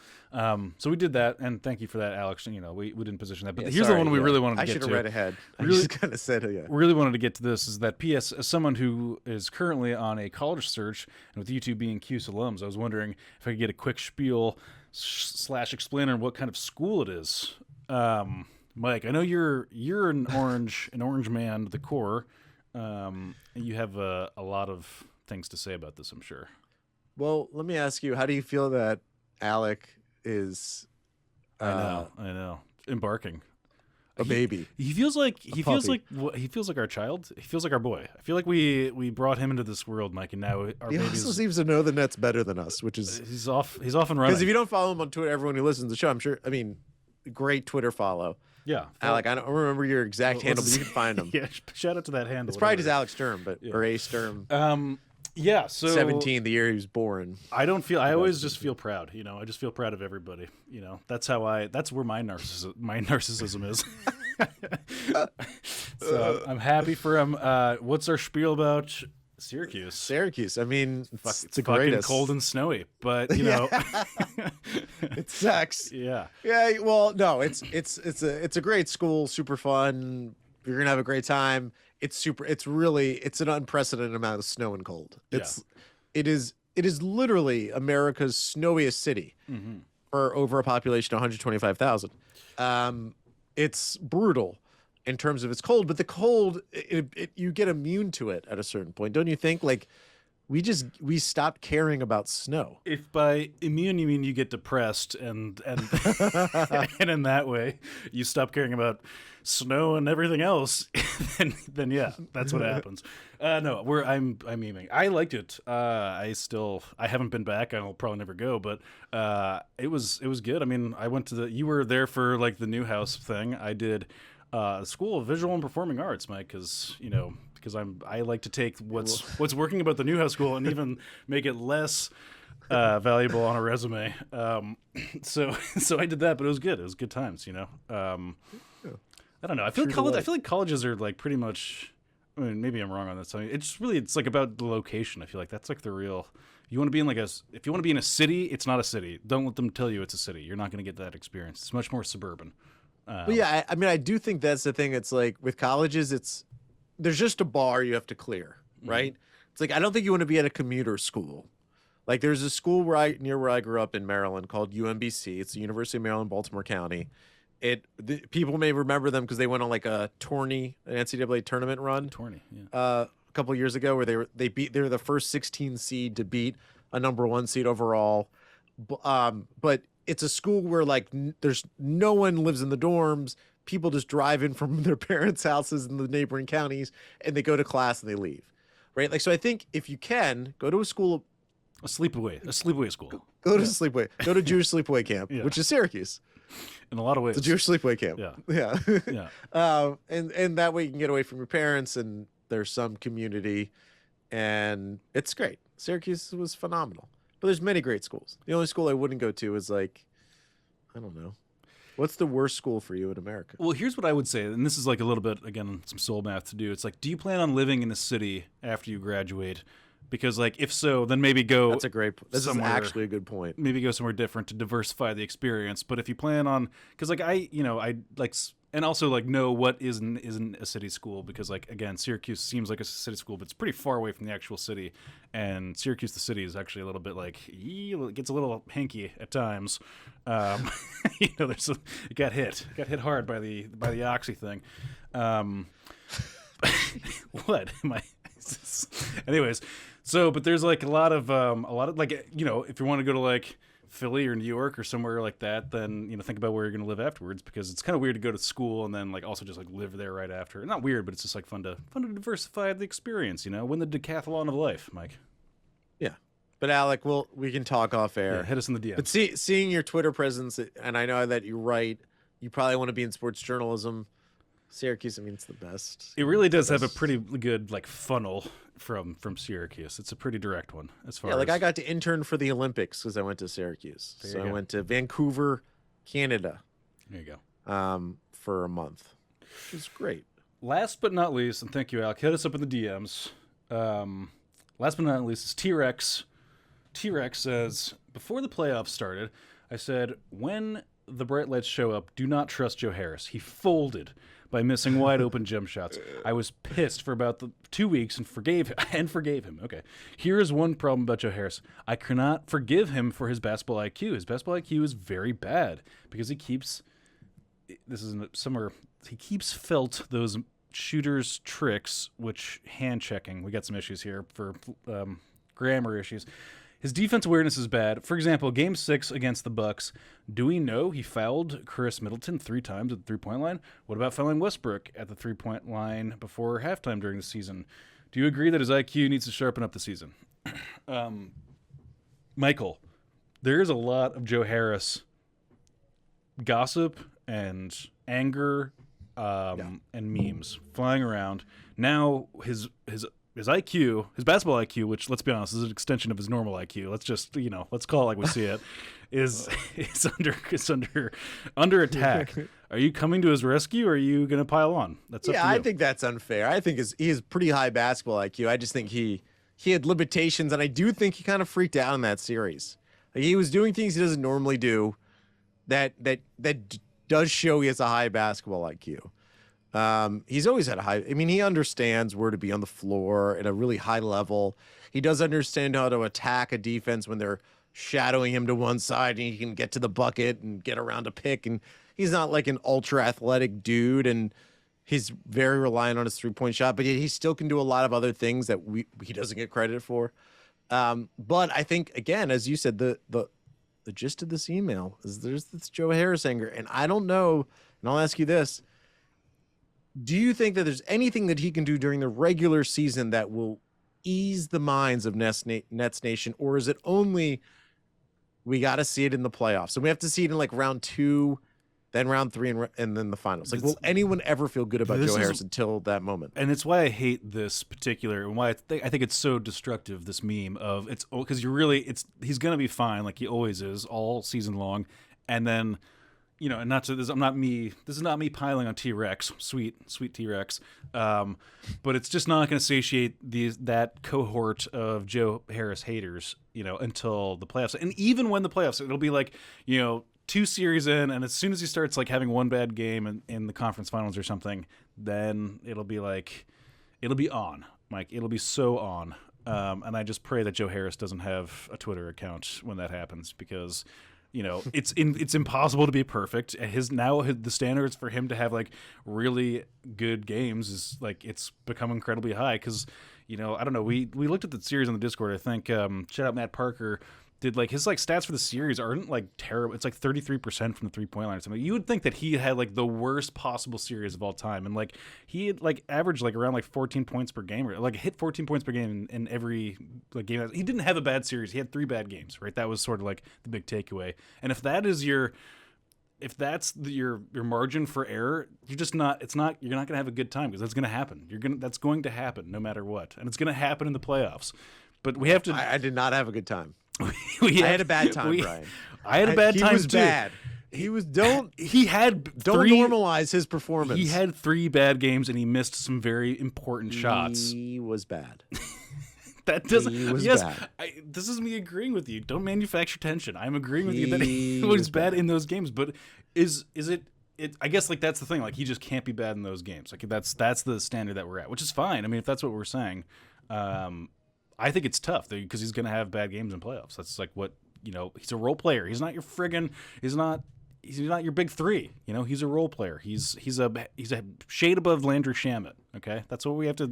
Speaker 2: So we did that, and thank you for that, Alex. We didn't position that, but
Speaker 1: Yeah,
Speaker 2: here's
Speaker 1: sorry,
Speaker 2: the one we really wanted to
Speaker 1: I
Speaker 2: get to.
Speaker 1: should have read ahead.
Speaker 2: Really-
Speaker 1: I just kind of said, yeah.
Speaker 2: Really wanted to get to this is that P.S. as someone who is currently on a college search, and with you two being CUSE alums, I was wondering if I could get a quick spiel / explainer on what kind of school it is. Mike, I know you're an orange man to the core. You have a lot of things to say about this, I'm sure.
Speaker 1: Well, let me ask you, how do you feel that Alec is
Speaker 2: I know. Embarking.
Speaker 1: a baby?
Speaker 2: He feels like
Speaker 1: puppy.
Speaker 2: he feels like our child. He feels like our boy. I feel like we brought him into this world, Mike, and now our
Speaker 1: He
Speaker 2: baby's
Speaker 1: also seems to know the Nets better than us, which is
Speaker 2: he's off and running.
Speaker 1: because if you don't follow him on Twitter, everyone who listens to the show, I'm sure. I mean, great Twitter follow.
Speaker 2: Yeah.
Speaker 1: Alec, I don't remember your exact handle, but
Speaker 2: Let's-
Speaker 1: you can find him.
Speaker 2: Yeah, shout out to that handle.
Speaker 1: It's probably just
Speaker 2: whatever.
Speaker 1: Alex Sturm, but or A Sturm.
Speaker 2: Yeah, so
Speaker 1: 17, the year he was born.
Speaker 2: I always just feel proud, I just feel proud of everybody. That's where my narcissism is. So I'm happy for him. What's our spiel about Syracuse?
Speaker 1: Syracuse. I mean, it's the
Speaker 2: fucking
Speaker 1: greatest.
Speaker 2: cold and snowy, but
Speaker 1: It sucks.
Speaker 2: yeah.
Speaker 1: Yeah. Well, no, it's a great school, super fun. You're gonna have a great time. It's an unprecedented amount of snow and cold. It is literally America's snowiest city for over a population of 125,000. It's brutal in terms of its cold, but the cold, you get immune to it at a certain point, don't you think? Like, we stopped caring about snow.
Speaker 2: If by immune you mean you get depressed and and in that way you stop caring about snow and everything else, then yeah, that's what happens. No, I'm memeing. I liked it. I haven't been back. I'll probably never go, but it was good. I mean, I went to you were there for like the Newhouse thing. I did School of Visual and Performing Arts, Mike, because I like to take what's working about the Newhouse School and even make it less valuable on a resume. So I did that, but it was good. It was good times, I don't know. I feel like colleges are like pretty much. I mean, maybe I'm wrong on this. I mean, it's like about the location. I feel like that's like the real. You want to be in if you want to be in a city, it's not a city. Don't let them tell you it's a city. You're not going to get that experience. It's much more suburban.
Speaker 1: Well, yeah, I mean, I do think that's the thing. It's like with colleges, there's just a bar you have to clear, right? It's like I don't think you want to be at a commuter school. Like there's a school near where I grew up in Maryland called UMBC. It's the University of Maryland, Baltimore County. People may remember them because they went on like a an NCAA tournament run. A couple of years ago where they were the first 16 seed to beat a number 1 seed overall. But it's a school where like there's no one lives in the dorms. People just drive in from their parents' houses in the neighboring counties and they go to class and they leave. Right? Like, so I think if you can go to a school,
Speaker 2: a sleepaway school.
Speaker 1: Go to sleepaway, go to Jewish sleepaway camp, which is Syracuse.
Speaker 2: In a lot of ways.
Speaker 1: It's a Jewish sleepaway camp.
Speaker 2: Yeah.
Speaker 1: And that way you can get away from your parents and there's some community and it's great. Syracuse was phenomenal. But there's many great schools. The only school I wouldn't go to is like, I don't know. What's the worst school for you in America?
Speaker 2: Well, here's what I would say, and this is like a little bit, again, some soul math to do. It's like, do you plan on living in a city after you graduate? Because, like, if so, then maybe go.
Speaker 1: That's a great. This is actually a good point.
Speaker 2: Maybe go somewhere different to diversify the experience. But if you plan on, because like I And also, like, know what isn't a city school, because, like, again, Syracuse seems like a city school, but it's pretty far away from the actual city. And Syracuse, the city, is actually a little bit like, it gets a little hanky at times. It got hit hard by the Oxy thing. What am I? Anyways, but there's like a lot of like, if you want to go to like Philly or New York or somewhere like that, then think about where you're going to live afterwards, because it's kind of weird to go to school and then like also just like live there right after. Not weird, but it's just like fun to diversify the experience. Win the decathlon of life, Mike.
Speaker 1: Yeah, but Alec, we can talk off air.
Speaker 2: Yeah, hit us in the DM.
Speaker 1: But seeing your Twitter presence, and I know that you write, you probably want to be in sports journalism. Syracuse, I mean, it's the best.
Speaker 2: It really does have a pretty good like funnel from Syracuse. It's a pretty direct one as far as...
Speaker 1: I got to intern for the Olympics because I went to Syracuse. So I went to Vancouver, Canada.
Speaker 2: There you go.
Speaker 1: For a month, which was great.
Speaker 2: Last but not least, and thank you, Alec, hit us up in the DMs. Last but not least is T-Rex. T-Rex says, before the playoffs started, I said, when the bright lights show up, do not trust Joe Harris. He folded by missing wide open jump shots. I was pissed for about 2 weeks and forgave him. Okay. Here is one problem about Joe Harris. I cannot forgive him for his basketball IQ. His basketball IQ is very bad because he keeps felt those shooters tricks, which hand checking. We got some issues here for grammar issues. His defense awareness is bad. For example, Game 6 against the Bucks, do we know he fouled Chris Middleton 3 times at the three-point line? What about fouling Westbrook at the three-point line before halftime during the season? Do you agree that his IQ needs to sharpen up the season? Michael, there is a lot of Joe Harris gossip and anger and memes flying around. Now his IQ, his basketball IQ, which, let's be honest, is an extension of his normal IQ. Let's just, let's call it like we see it, is under attack. Are you coming to his rescue, or are you going to pile on? That's up to you.
Speaker 1: I think that's unfair. I think he has pretty high basketball IQ. I just think he had limitations, and I do think he kind of freaked out in that series. Like, he was doing things he doesn't normally do that does show he has a high basketball IQ. He's always had he understands where to be on the floor at a really high level. He does understand how to attack a defense when they're shadowing him to one side, and he can get to the bucket and get around a pick. And he's not like an ultra athletic dude, and he's very reliant on his 3-point shot, but he still can do a lot of other things that he doesn't get credit for. But I think, again, as you said, the gist of this email is there's this Joe Harris anger, and I don't know, and I'll ask you this. Do you think that there's anything that he can do during the regular season that will ease the minds of Nets Nation, or is it only we got to see it in the playoffs? So we have to see it in like round 2, then round 3, and then the finals. Like, will anyone ever feel good about Joe Harris until that moment?
Speaker 2: And it's why I hate this particular, and why I think it's so destructive, this meme of it's because he's going to be fine like he always is all season long, and then. And this is not me piling on T-Rex, sweet T-Rex, but it's just not going to satiate that cohort of Joe Harris haters, until the playoffs. And even when the playoffs, it'll be like, 2 series in, and as soon as he starts like having one bad game in the conference finals or something, then it'll be on, Mike. It'll be so on. And I just pray that Joe Harris doesn't have a Twitter account when that happens, because it's impossible to be perfect. The standards for him to have like really good games is like, it's become incredibly high. Because I don't know. We looked at the series on the Discord. I think shout out Matt Parker did like his like stats for the series aren't like terrible. It's like 33% from the 3-point line or something. You would think that he had like the worst possible series of all time, and like he had like averaged like around like 14 points per game, or like hit 14 points per game in every like game. He didn't have a bad series. He had 3 bad games, right? That was sort of like the big takeaway. And if that's your margin for error, you're not going to have a good time, because that's going to happen. That's going to happen no matter what, and it's going to happen in the playoffs. But we have to.
Speaker 1: I did not have a good time. I had a bad time, Brian.
Speaker 2: I had a bad time. He was
Speaker 1: bad. He was don't normalize his performance.
Speaker 2: He had 3 bad games, and he missed some very important shots.
Speaker 1: He was bad.
Speaker 2: That doesn't.
Speaker 1: He was
Speaker 2: bad. This is me agreeing with you. Don't manufacture tension. I'm agreeing with you that he was bad in those games. But is it I guess like that's the thing. Like he just can't be bad in those games. Like that's the standard that we're at, which is fine. I mean, if that's what we're saying, I think it's tough because he's going to have bad games in playoffs. That's like what he's a role player. He's not your friggin'. He's not your big three. He's a role player. He's a shade above Landry Shamet. Okay, that's what we have to.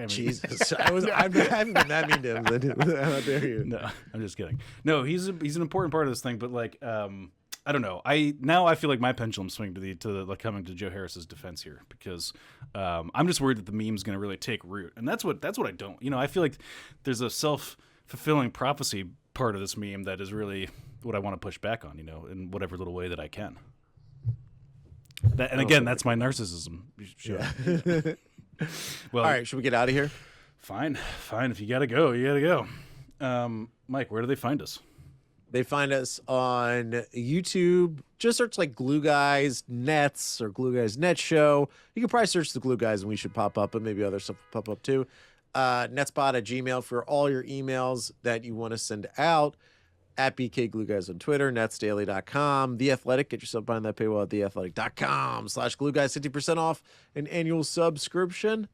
Speaker 1: Jesus, I haven't been that mean to him. How dare you?
Speaker 2: No, I'm just kidding. No, he's an important part of this thing. But like, I don't know. I feel like my pendulum swing to like coming to Joe Harris's defense here because I'm just worried that the meme's going to really take root, and that's what I don't. I feel like there's a self-fulfilling prophecy part of this meme that is really what I want to push back on, in whatever little way that I can. That's my narcissism.
Speaker 1: Yeah.
Speaker 2: Well,
Speaker 1: all right, should we get out of here?
Speaker 2: Fine. If you gotta go, you gotta go. Mike, where do they find us?
Speaker 1: They find us on YouTube. Just search like Glue Guys Nets or Glue Guys Net Show. You can probably search the Glue Guys and we should pop up, but maybe other stuff will pop up too. Netspot@gmail for all your emails that you want to send out. At BK Glue Guys on Twitter. Netsdaily.com. The Athletic. Get yourself behind that paywall at theathletic.com/Glue Guys. 50% off an annual subscription.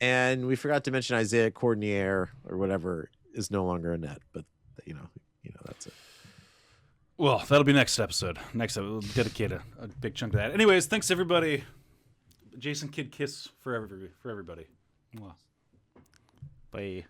Speaker 1: And we forgot to mention Isaiah Cordinier or whatever is no longer a Net, but that's it.
Speaker 2: Well, that'll be next episode. We'll dedicate a big chunk to that. Anyways, thanks everybody. Jason Kidd kiss for everybody. Bye.